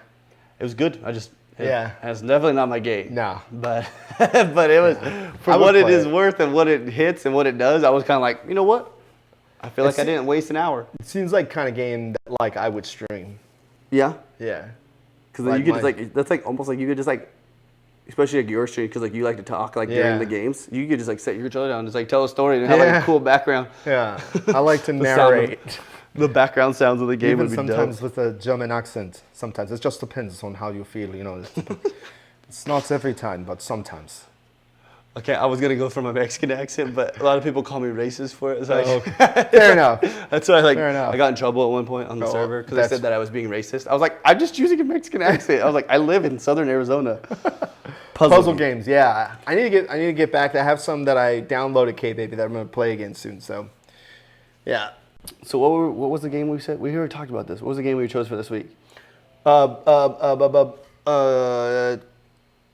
It was good. It's definitely not my game. No. But it was for what it is worth and what it hits and what it does. I was kind of like, you know what? I feel like I didn't waste an hour. It seems like kind of game that like I would stream. Yeah. Yeah. Because then you could just like that's like almost like you could just like, especially like your stream because like you like to talk like during the games. You could just like set your controller down and just like tell a story and have like a cool background. Yeah. I like to narrate. The background sounds of the game Even would be sometimes dope. with a German accent. Sometimes it just depends on how you feel. You know, it's not every time, but sometimes. Okay, I was gonna go for my Mexican accent, but a lot of people call me racist for it. So Fair enough. That's why Fair enough. I got in trouble at one point on the server because they said that I was being racist. I was like, I'm just using a Mexican accent. I was like, I live in Southern Arizona. Puzzle games, yeah. I need to get back. I have some that I downloaded, K-Baby, that I'm gonna play again soon. So, yeah. So what was the game we said? We already talked about this. What was the game we chose for this week?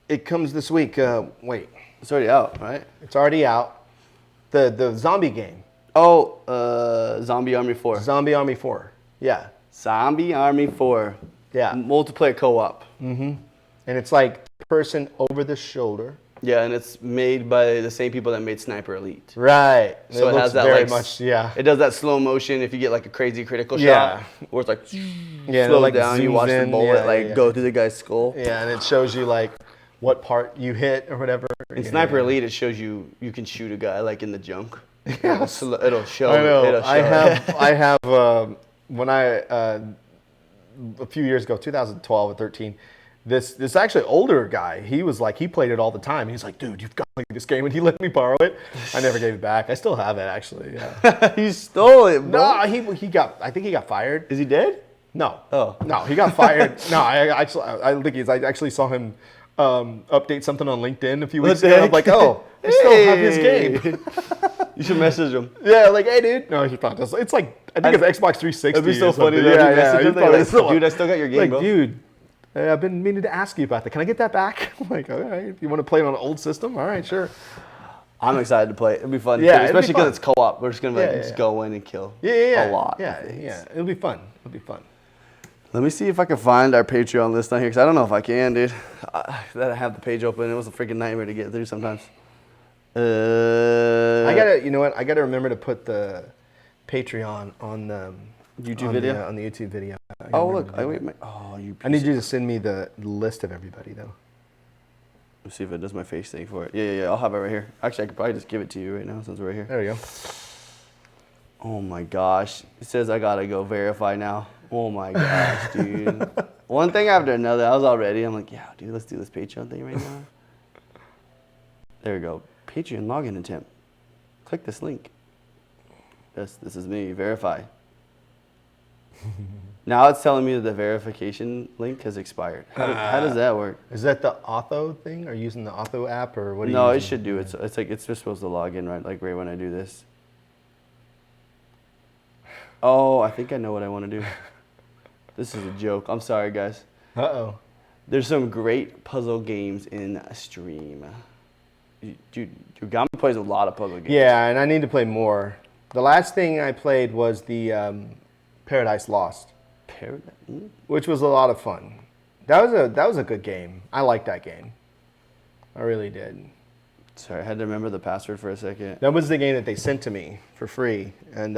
It comes this week. Wait. It's already out, right? It's already out. The zombie game. Oh, Zombie Army 4. Zombie Army 4. Yeah. Zombie Army 4. Yeah. Multiplayer co-op. Mm-hmm. And it's like person over the shoulder. Yeah, and it's made by the same people that made Sniper Elite. Right. So it has that very like much, yeah. It does that slow motion if you get like a crazy critical Yeah. shot, where it's like Yeah, slows like down, you zooms watch the in, bullet go through the guy's skull. Yeah, and it shows you like what part you hit or whatever. In Sniper Elite, it shows you can shoot a guy like in the junk. Yeah. It'll show. I know. It'll show. I have when I a few years ago, 2012 or 13. This actually older guy, he was like, he played it all the time. He's like, dude, you've got to play this game, and he let me borrow it. I never gave it back. I still have it actually. Yeah. He stole it, bro. No, I think he got fired. Is he dead? No. Oh. No, he got fired. No, I actually saw him update something on LinkedIn a few weeks ago. I'm like, oh, I still have his game. You should message him. Yeah, like, hey, dude. No, he's not. It's like, I think it's Xbox 360. It'd be so or something. funny though. Yeah, You message him, yeah. like, dude, I still got your game, like, bro. dude, I've been meaning to ask you about that. Can I get that back? I'm like, all right. You want to play it on an old system? All right, sure. I'm excited to play it. It'll be fun. Yeah, especially because it's co-op. We're just gonna just go in and kill. Yeah. A lot. Yeah. It'll be fun. Let me see if I can find our Patreon list on here, because I don't know if I can, dude. That I have the page open. It was a freaking nightmare to get through sometimes. I gotta remember to put the Patreon on the YouTube video? On the YouTube video. Oh, look. I need you to send me the list of everybody, though. Let's see if it does my face thing for it. Yeah. I'll have it right here. Actually, I could probably just give it to you right now since we're right here. There we go. Oh, my gosh. It says I got to go verify now. Oh, my gosh, dude. One thing after another. I was all ready. I'm like, yeah, dude, let's do this Patreon thing right now. There we go. Patreon login attempt. Click this link. This is me. Verify. Now it's telling me that the verification link has expired. How does that work? Is that the Auto thing? Are you using the Auto app or what? No, it should do it. It's like it's just supposed to log in right when I do this. Oh, I think I know what I want to do. This is a joke. I'm sorry, guys. Uh-oh. There's some great puzzle games in a stream. Yogomi plays a lot of puzzle games. Yeah, and I need to play more. The last thing I played was the Paradise Lost, which was a lot of fun. That was a good game. I liked that game. I really did. Sorry, I had to remember the password for a second. That was the game that they sent to me for free, and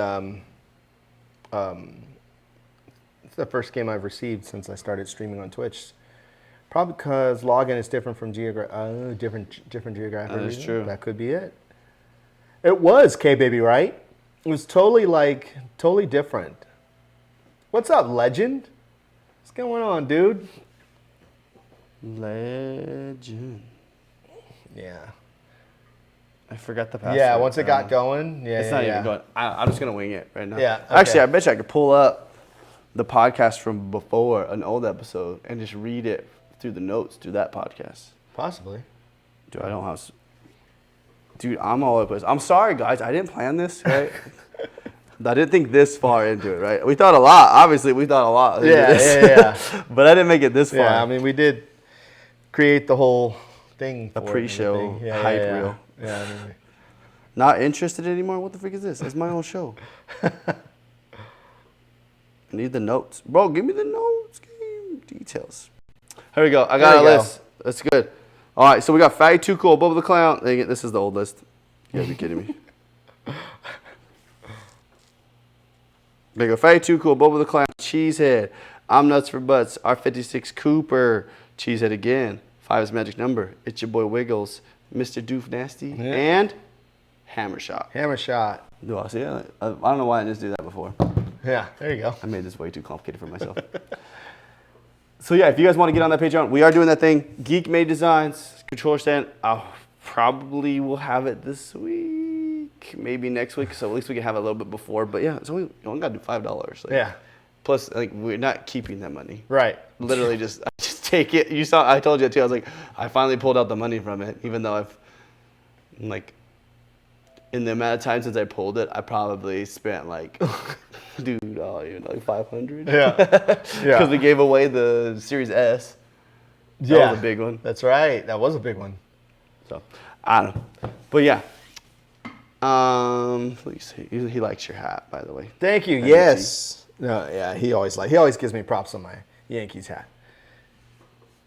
it's the first game I've received since I started streaming on Twitch. Probably because login is different from different geographic. That is region. true. That could be it. It was K-Baby, right? It was totally different. What's up, Legend? What's going on, dude? Legend. Yeah. I forgot the password. Yeah, once it got going, it's not even going. I'm just gonna wing it right now. Yeah, okay. Actually, I bet you I could pull up the podcast from before an old episode and just read it through the notes through that podcast. Possibly. Dude, I don't have. Dude, I'm all over the place. I'm sorry, guys. I didn't plan this, right? I didn't think this far into it, right? We thought a lot. Obviously, we thought a lot into this. Yeah. But I didn't make it this far. Yeah, I mean, we did create the whole thing. A pre-show hype reel. Yeah. I mean, Not interested anymore? What the freak is this? It's my own show. I need the notes. Bro, give me the notes. Game details. Here we go. I got a list. That's good. All right, so we got Fatty Too Cool, Bubba the Clown. This is the old list. You gotta be kidding me. There you go. Fatty Too Cool, Bubba the Clown, Cheesehead, I'm Nuts for Butts, R56 Cooper, Cheesehead again, 5 is Magic Number, It's Your Boy Wiggles, Mr. Doof Nasty, and Hammer Shot. Hammer Shot. Do I see it? I don't know why I didn't do that before. Yeah, there you go. I made this way too complicated for myself. So yeah, if you guys want to get on that Patreon, we are doing that thing. Geek Made Designs, controller stand. I probably will have it this week, maybe next week. So at least we can have it a little bit before. But yeah, so we only got to do $5. Yeah. Plus, like, we're not keeping that money. Right. Literally, I just take it. You saw. I told you too. I was like, I finally pulled out the money from it, even though I've, like, in the amount of time since I pulled it, I probably spent like, dude, even like 500. Yeah. Because we gave away the Series S. That was a big one. That's right. That was a big one. So I don't know, but yeah. Please, he likes your hat, by the way. Thank you. Yes. No, yeah. He always gives me props on my Yankees hat.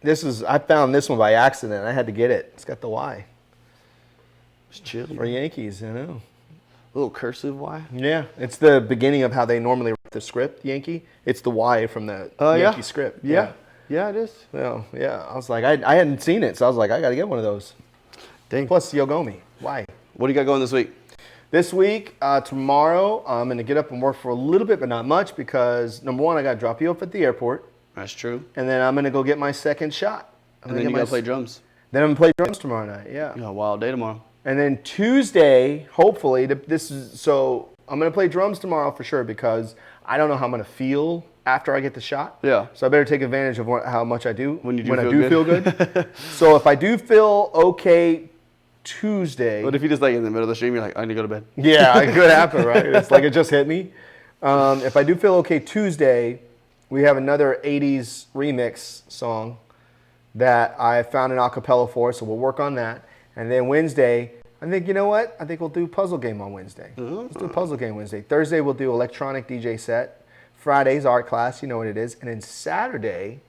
I found this one by accident. I had to get it. It's got the Y. It's chill. For Yankees, I know. A little cursive Y. Yeah, it's the beginning of how they normally write the script, Yankee. It's the Y from the Yankee script. Yeah, it is. Well, yeah. I was like, I hadn't seen it, so I was like, I got to get one of those. Dang. Plus Yogomi. Why? What do you got going this week? This week, tomorrow, I'm going to get up and work for a little bit, but not much, because number one, I got to drop you off at the airport. That's true. And then I'm going to go get my second shot. And then you got to play drums. Then I'm going to play drums tomorrow night, yeah. You got a wild day tomorrow. And then Tuesday, hopefully, I'm going to play drums tomorrow for sure, because I don't know how I'm going to feel after I get the shot. Yeah. So I better take advantage of how much I do when I do feel good. So if I do feel okay Tuesday. What if you just like in the middle of the stream, you're like, I need to go to bed? Yeah, it could happen, right? It's like it just hit me. If I do feel okay Tuesday, we have another 80s remix song that I found an acapella for, so we'll work on that. And then Wednesday, I think, you know what? I think we'll do puzzle game on Wednesday. Let's do puzzle game Wednesday. Thursday, we'll do electronic DJ set. Friday's art class, you know what it is. And then Saturday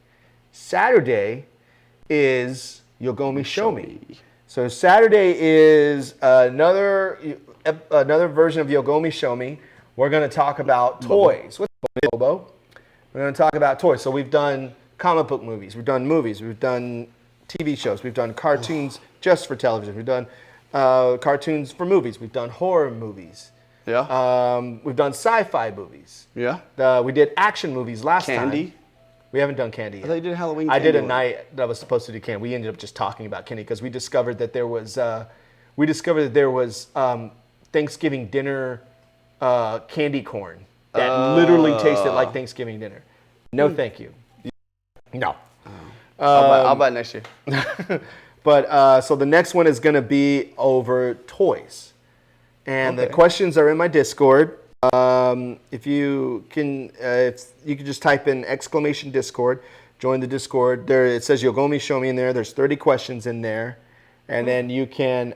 is Yogomi Show Me. So Saturday is another version of Yogomi Show Me. We're going to talk about toys. What's up, Bobo? We're going to talk about toys. So we've done comic book movies. We've done movies. We've done TV shows. We've done cartoons just for television. We've done cartoons for movies. We've done horror movies. Yeah. We've done sci-fi movies. Yeah. We did action movies last time. Candy? We haven't done candy yet. I thought you did Halloween I candy. did a night that I was supposed to do candy. We ended up just talking about candy because we discovered that there was Thanksgiving dinner candy corn that literally tasted like Thanksgiving dinner. No, thank you. No. I'll buy it next year. But so the next one is going to be over toys. And the questions are in my Discord. If you can just type in ! Discord. Join the Discord. There it says Yogomi Show Me in there. There's 30 questions in there, and then you can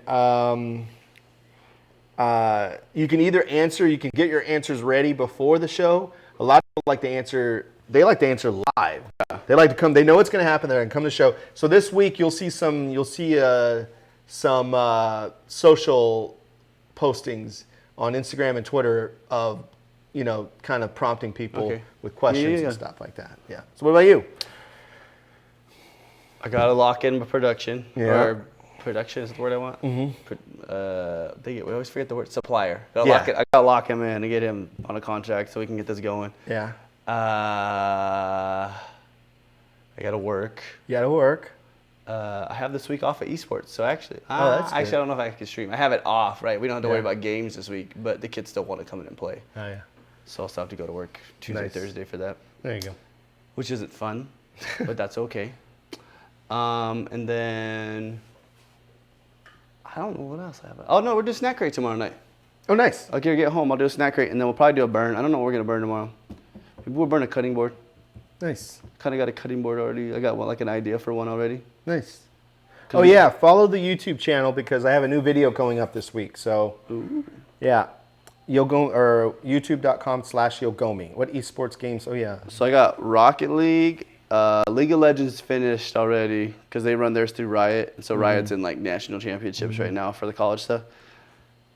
either answer. You can get your answers ready before the show. A lot of people like to answer. They like to answer live. They like to come. They know what's going to happen there and come to the show. So this week you'll see some social postings on Instagram and Twitter of, kind of prompting people with questions and stuff like that. Yeah. So what about you? I gotta lock in my production. Yeah. Or production is the word I want. Mm-hmm. We always forget the word supplier. I gotta lock him in and get him on a contract so we can get this going. Yeah. I gotta work. You got to work. I have this week off at esports, so actually, that's I good. don't know if I can stream. I have it off, right? We don't have to worry Yeah. about games this week, but the kids still want to come in and play. Oh yeah. So I'll still have to go to work Tuesday, Nice. Thursday for that, There you go. which isn't fun, but that's okay. And then I don't know what else I have. Oh no, we're doing snack crate tomorrow night. Oh, nice. I'll get home. I'll do a snack crate, and then we'll probably do a burn. I don't know what we're gonna burn tomorrow. Maybe we'll burn a cutting board. Nice. Kind of got a cutting board already. I got like an idea for one already. Nice. Oh yeah, follow the YouTube channel because I have a new video going up this week. So, yeah, Yogomi or YouTube.com/Yogomi. What esports games? Oh yeah. So I got Rocket League, League of Legends finished already because they run theirs through Riot. And so Riot's in like national championships right now for the college stuff.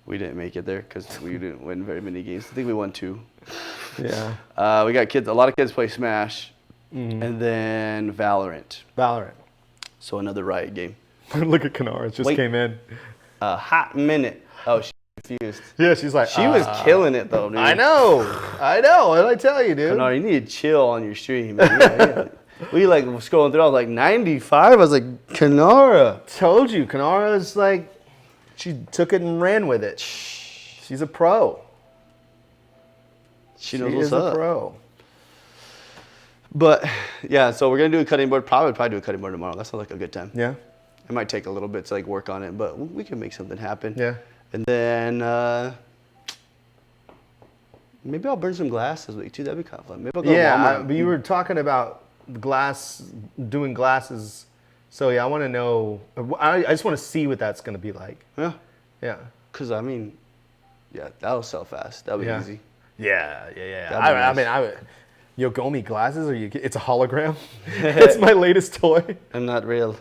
We didn't make it there because we didn't win very many games. I think we won 2. Yeah. We got kids. A lot of kids play Smash, and then Valorant. Valorant. So another Riot game. Look at Kanara. It just came in. A hot minute. Oh, she's confused. Yeah, she's like. She was killing it though, dude. I know. What did I tell you, dude? No, you need to chill on your stream. Man. Yeah. We like scrolling through. I was like 95. I was like, Kanara. Told you, Kanara's like, she took it and ran with it. She's a pro. She knows what's up. a pro. But yeah, so we're gonna do a cutting board. Probably do a cutting board tomorrow. That sounds like a good time. Yeah. It might take a little bit to like work on it, but we can make something happen. Yeah. And then maybe I'll burn some glass this week too. That'd be kind of fun. Maybe I'll go to Walmart. But you were talking about doing glasses. So yeah, I want to know. I just want to see what that's gonna be like. Yeah. Yeah. Cause I mean, yeah, that'll sell fast. That'll be easy. Yeah. That'd be nice. Yogomi glasses, it's a hologram. It's my latest toy. I'm not real.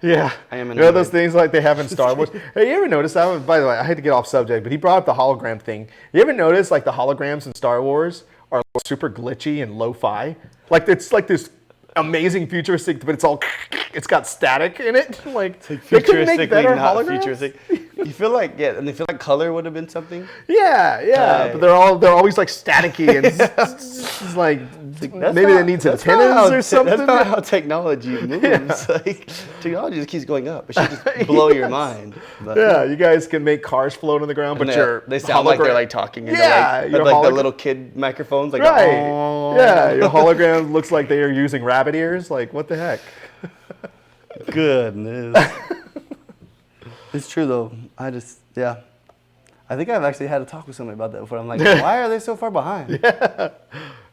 Yeah. I am an You know those android. things like they have in Star Wars? Hey, you ever notice that? By the way, I had to get off subject, but he brought up the hologram thing. You ever notice like the holograms in Star Wars are super glitchy and lo-fi? Like it's like this amazing futuristic, but it's got static in it. Like they couldn't make Futuristically, better not holograms? futuristic. You feel like and they feel like color would have been something. Yeah, but they're always like staticky and it's like maybe they need some antennas or something. That's not how technology moves. Like technology just keeps going up. It should just blow your mind. But, Yeah, you guys can make cars float on the ground, but they sound like they're like talking into your like the little kid microphones. Like right. Oh. Yeah, your hologram looks like they are using rabbit ears. Like what the heck? Goodness. It's true though. I think I've actually had a talk with somebody about that before. I'm like, why are they so far behind? Yeah,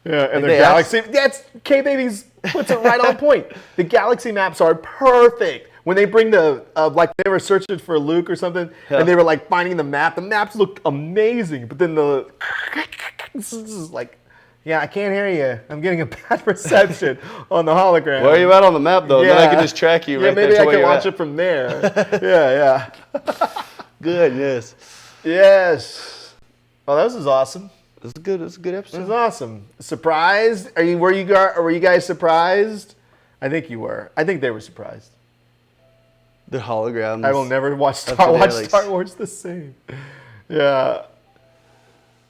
and they the galaxy. That's K-Babies puts it right on point. The galaxy maps are perfect. When they bring the like they were searching for Luke or something, and they were like finding the map. The maps looked amazing, but then this is like, yeah, I can't hear you. I'm getting a bad reception on the hologram. Where are you at on the map though? Then I can just track you right there. maybe to I where can you're watch at. it from there. Yeah. Goodness. Yes. Oh, this is awesome. This is good. This is a good This is episode. awesome. Surprised? Were you guys surprised? I think you were. I think they were surprised. The holograms. I will never watch That's what they're like. Star Wars the same. Yeah.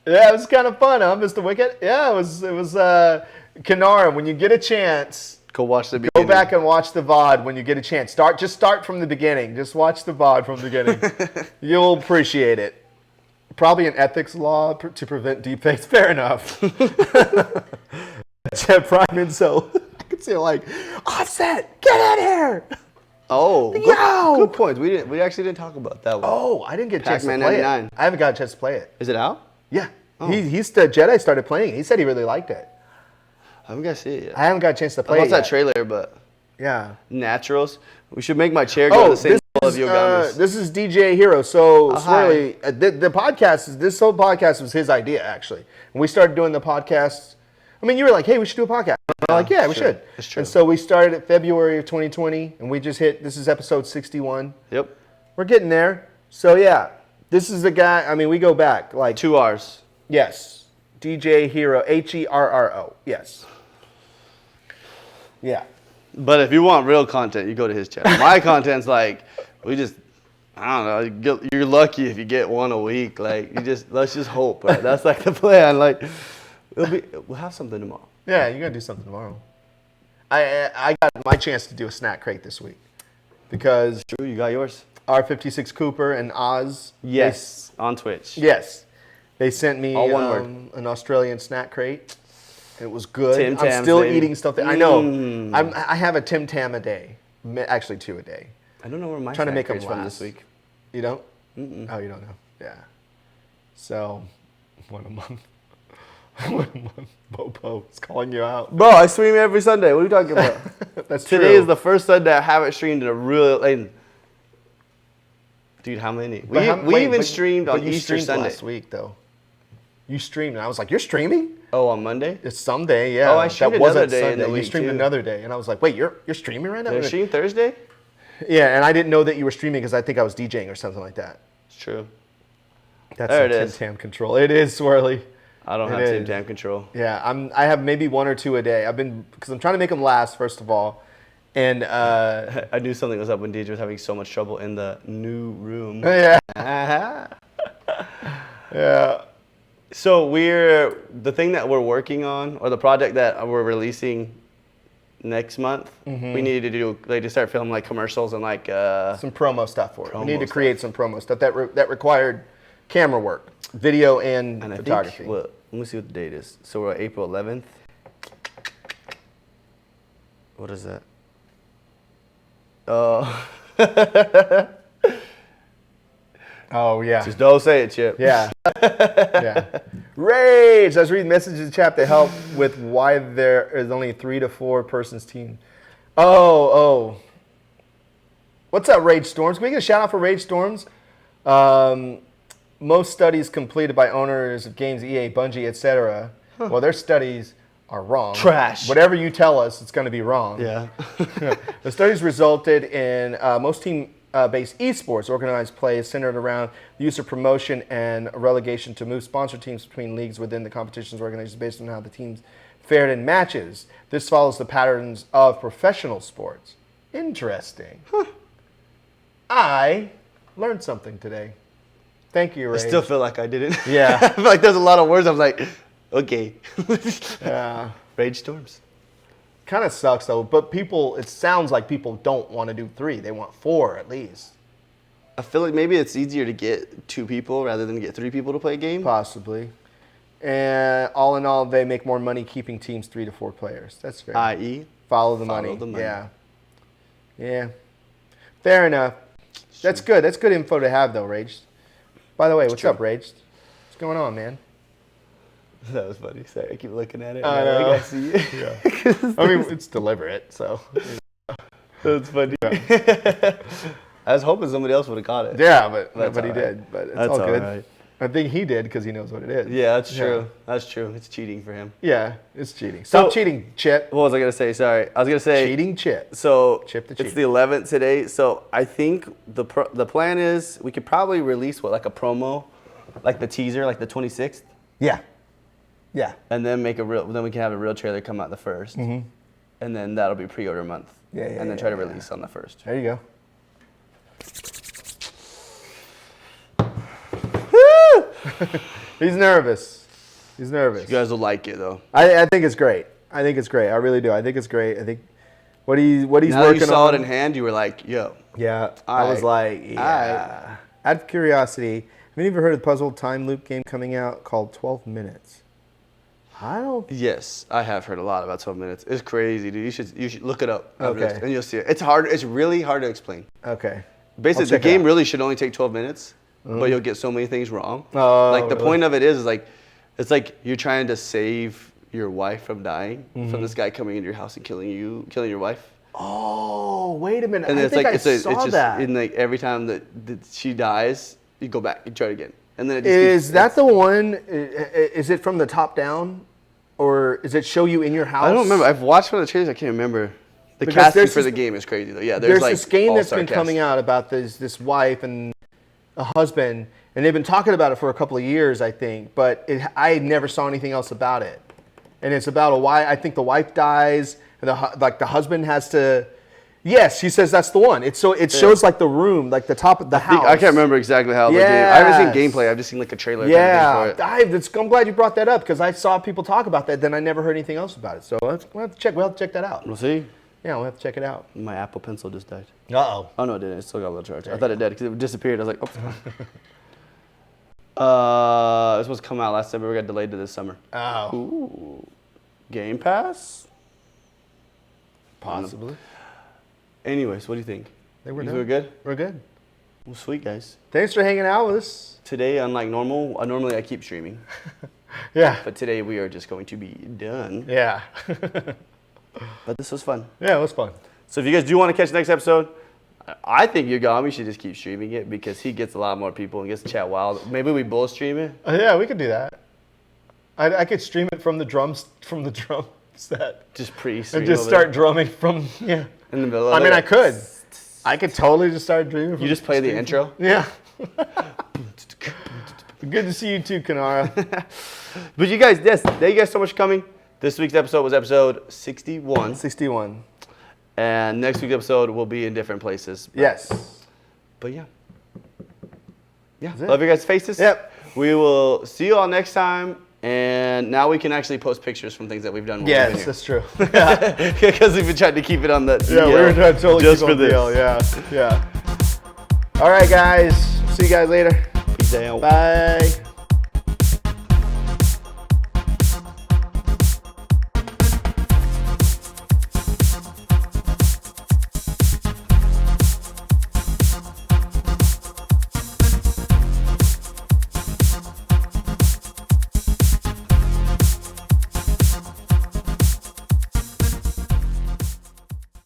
Yeah, it was kind of fun, huh, Mr. Wicket? Yeah, it was Kanara, when you get a chance, Go watch the go beginning. back and watch the VOD when you get a chance. Just start from the beginning. Just watch the VOD from the beginning. You'll appreciate it. Probably an ethics law to prevent deepfakes. Fair enough. Prime Inso. I could see like, Offset, get out of here. Oh, Yo! good points. We actually didn't talk about that one. Oh, I didn't get a chance to Pac-Man play 99. it. I haven't got a chance to play it. Is it out? Yeah. Oh. Jedi started playing it. He said he really liked it. haven't got to see it yet. I haven't got a chance to I play it watched yet. that trailer, but Yeah. Naturals. We should make my chair go to the same level of Yogami's. This is DeeJayHerro. So, Oh, hi. Swirly, the podcast, this whole podcast was his idea, actually. When we started doing the podcast, I mean, you were like, hey, we should do a podcast. I'm like, yeah, we sure. should. It's true. And so we started at February of 2020, and we just hit, this is episode 61. Yep. We're getting there. So, yeah, this is the guy, I mean, we go back. Like 2 hours. Yes. DeeJayHerro, Herro. Yes. Yeah. But if you want real content, you go to his channel. My content's like, I don't know. You're lucky if you get one a week. Like, let's just hope. Right? That's like the plan. Like, we'll have something tomorrow. Yeah, you're going to do something tomorrow. I got my chance to do a snack crate this week because True, you got yours. R56 Cooper and Oz. Yes, on Twitch. Yes. They sent me All one word. an Australian snack crate. It was good. Tim I'm Tams, still baby. eating stuff. I know. I have a Tim Tam a day. Actually, 2 a day. I don't know where my Trying to snack make 'em crate's from last. this week. You don't? Mm-mm. Oh, you don't know? Yeah. So, one a month. One a month. Bopo is calling you out. Bro, I stream every Sunday. What are you talking about? That's Today true. is the first Sunday I haven't streamed in a real. Like, dude, how many? We even streamed on you Easter streamed Sunday. last week, though. You streamed, and I was like, "You're streaming?" Oh, on Monday? It's someday, yeah. Oh, I streamed that wasn't another day in the Sunday. week, You streamed too. another day, and I was like, "Wait, you're streaming right now?" Did I stream Thursday? Yeah, and I didn't know that you were streaming because I think I was DJing or something like that. It's true. That's There some it Tim is. Tam control. It is swirly. I don't It have Tim is. Tam control. Yeah, I have maybe 1 or 2 a day. Because I'm trying to make them last first of all, and I knew something was up when DJ was having so much trouble in the new room. yeah, Uh-huh. yeah. So the thing that we're working on, or the project that we're releasing next month, we needed to do, like, to start filming like commercials and like Some promo stuff for it. We need to Promo create some promo stuff that required camera work, video and and I photography. think, well, let me see what the date is. So we're at April 11th. What is that? Oh, Oh yeah. just don't say it, Chip. Yeah. Yeah. Rage! I was reading messages in the chat to help with why there is only 3 to 4 persons team. Oh. What's up, Rage Storms? Can we get a shout out for Rage Storms? Most studies completed by owners of games, EA, Bungie, etc. Well, their studies are wrong. Trash. Whatever you tell us, it's going to be wrong. Yeah. The studies resulted in most team-based esports organized play centered around the use of promotion and relegation to move sponsor teams between leagues within the competition's organizations based on how the teams fared in matches. This follows the patterns of professional sports. Interesting. I learned something today. Thank you, I Ray. still feel like I didn't. Yeah. I feel like there's a lot of words. I'm like, okay. Yeah. Rage Storms. Kind of sucks though, but it sounds like people don't want to do 3. They want 4 at least. I feel like maybe it's easier to get 2 people rather than get 3 people to play a game. Possibly. And all in all, they make more money keeping teams 3 to 4 players. That's fair. I.e. Follow the money. Yeah. Yeah. Fair enough. That's good. That's good info to have though, Rage. By the way, what's up, Rage? What's going on, man? That was funny. Sorry, I keep looking at it. I know. I see it. Yeah. I mean, it's deliberate, so. That's funny. I was hoping somebody else would have caught it. Yeah, but That's nobody all right. did. But it's That's all all good. right. I think he did because he knows what it is. Yeah, that's Yeah. true. That's true. It's cheating for him. Yeah, it's cheating. Stop So- cheating, Chip. What was I going to say? Sorry. I was going to say. Cheating, Chip. So Chip the it's cheat. the 11th today. So I think the plan is we could probably release like a promo, like the teaser, like the 26th, Yeah. Yeah. and then then we can have a real trailer come out the 1st, and then that'll be pre-order month. Yeah, yeah, And then yeah, try to yeah. release on the 1st. There you go. He's nervous. He's nervous. You guys will like it though. I think it's great. I think it's great. I really do. I think it's great. I think what he's Now that working you saw on. it in hand, you were like, yo. Yeah, I was Alright. like, yeah. Out of curiosity, have any of you heard of the puzzle time loop game coming out called 12 Minutes? I don't. Yes, I have heard a lot about 12 minutes. It's crazy, dude. You should look it up. after Okay. this, and you'll see it. It's hard. It's really hard to explain. Okay. Basically, I'll the check it game out. really should only take 12 minutes, but you'll get so many things wrong. Oh, like the really? point of it is like, it's like you're trying to save your wife from dying from this guy coming into your house and killing your wife. Oh, wait a minute. And I it's think like I it's saw just that. in like every time that she dies, you go back and try it again. And then it just Is that the one? Is it from the top down, or does it show you in your house? I don't remember. I've watched one of the trailers. I can't remember. The Because casting there's for this- the game is crazy though. Yeah, There's like this game that's all-star been cast. coming out about this wife and a husband, and they've been talking about it for a couple of years, I think. But I never saw anything else about it. And it's about a wife. I think the wife dies, and the husband has to. Yes, he says that's the one. It shows like the room, like the top of the house. I can't remember exactly how the game. I haven't seen gameplay. I've just seen like a trailer. Yeah, Kind of thing for it. I'm glad you brought that up because I saw people talk about that. Then I never heard anything else about it. So we'll have to check. We'll have to check that out. We'll see. Yeah, we'll have to check it out. My Apple Pencil just died. Uh-oh. Oh no, it didn't. It still got a little charge. I thought it did because it disappeared. I was like, oh. It was supposed to come out last December. We got delayed to this summer. Oh. Ooh. Game Pass? Possibly. Anyways, what do you think? We're We're good? We're good. Well, sweet, guys. Thanks for hanging out with us. Today, unlike normal, normally I keep streaming. Yeah. But today we are just going to be done. Yeah. But this was fun. Yeah, it was fun. So if you guys do want to catch the next episode, I think Yogomi should just keep streaming it because he gets a lot more people and gets to chat wild. Maybe we both stream it. Yeah, we could do that. I could stream it from the drum set. Just pre-stream And just over start there. drumming from, yeah. In the middle of I mean, it. I could. I could totally just start dreaming. You just play the intro? Yeah. Good to see you too, Kanara. But you guys, yes, thank you guys so much for coming. This week's episode was episode 61. 61. And next week's episode will be in different places. Yes. But yeah. Yeah. it. Love your guys' faces. Yep. We will see you all next time. And now we can actually post pictures from things that we've done. while we've Yes, been that's true. Because we've been trying to keep it on the Yeah, we were trying to totally just keep for on the this. deal. Yeah, yeah. All right, guys. See you guys later. Peace out. Bye.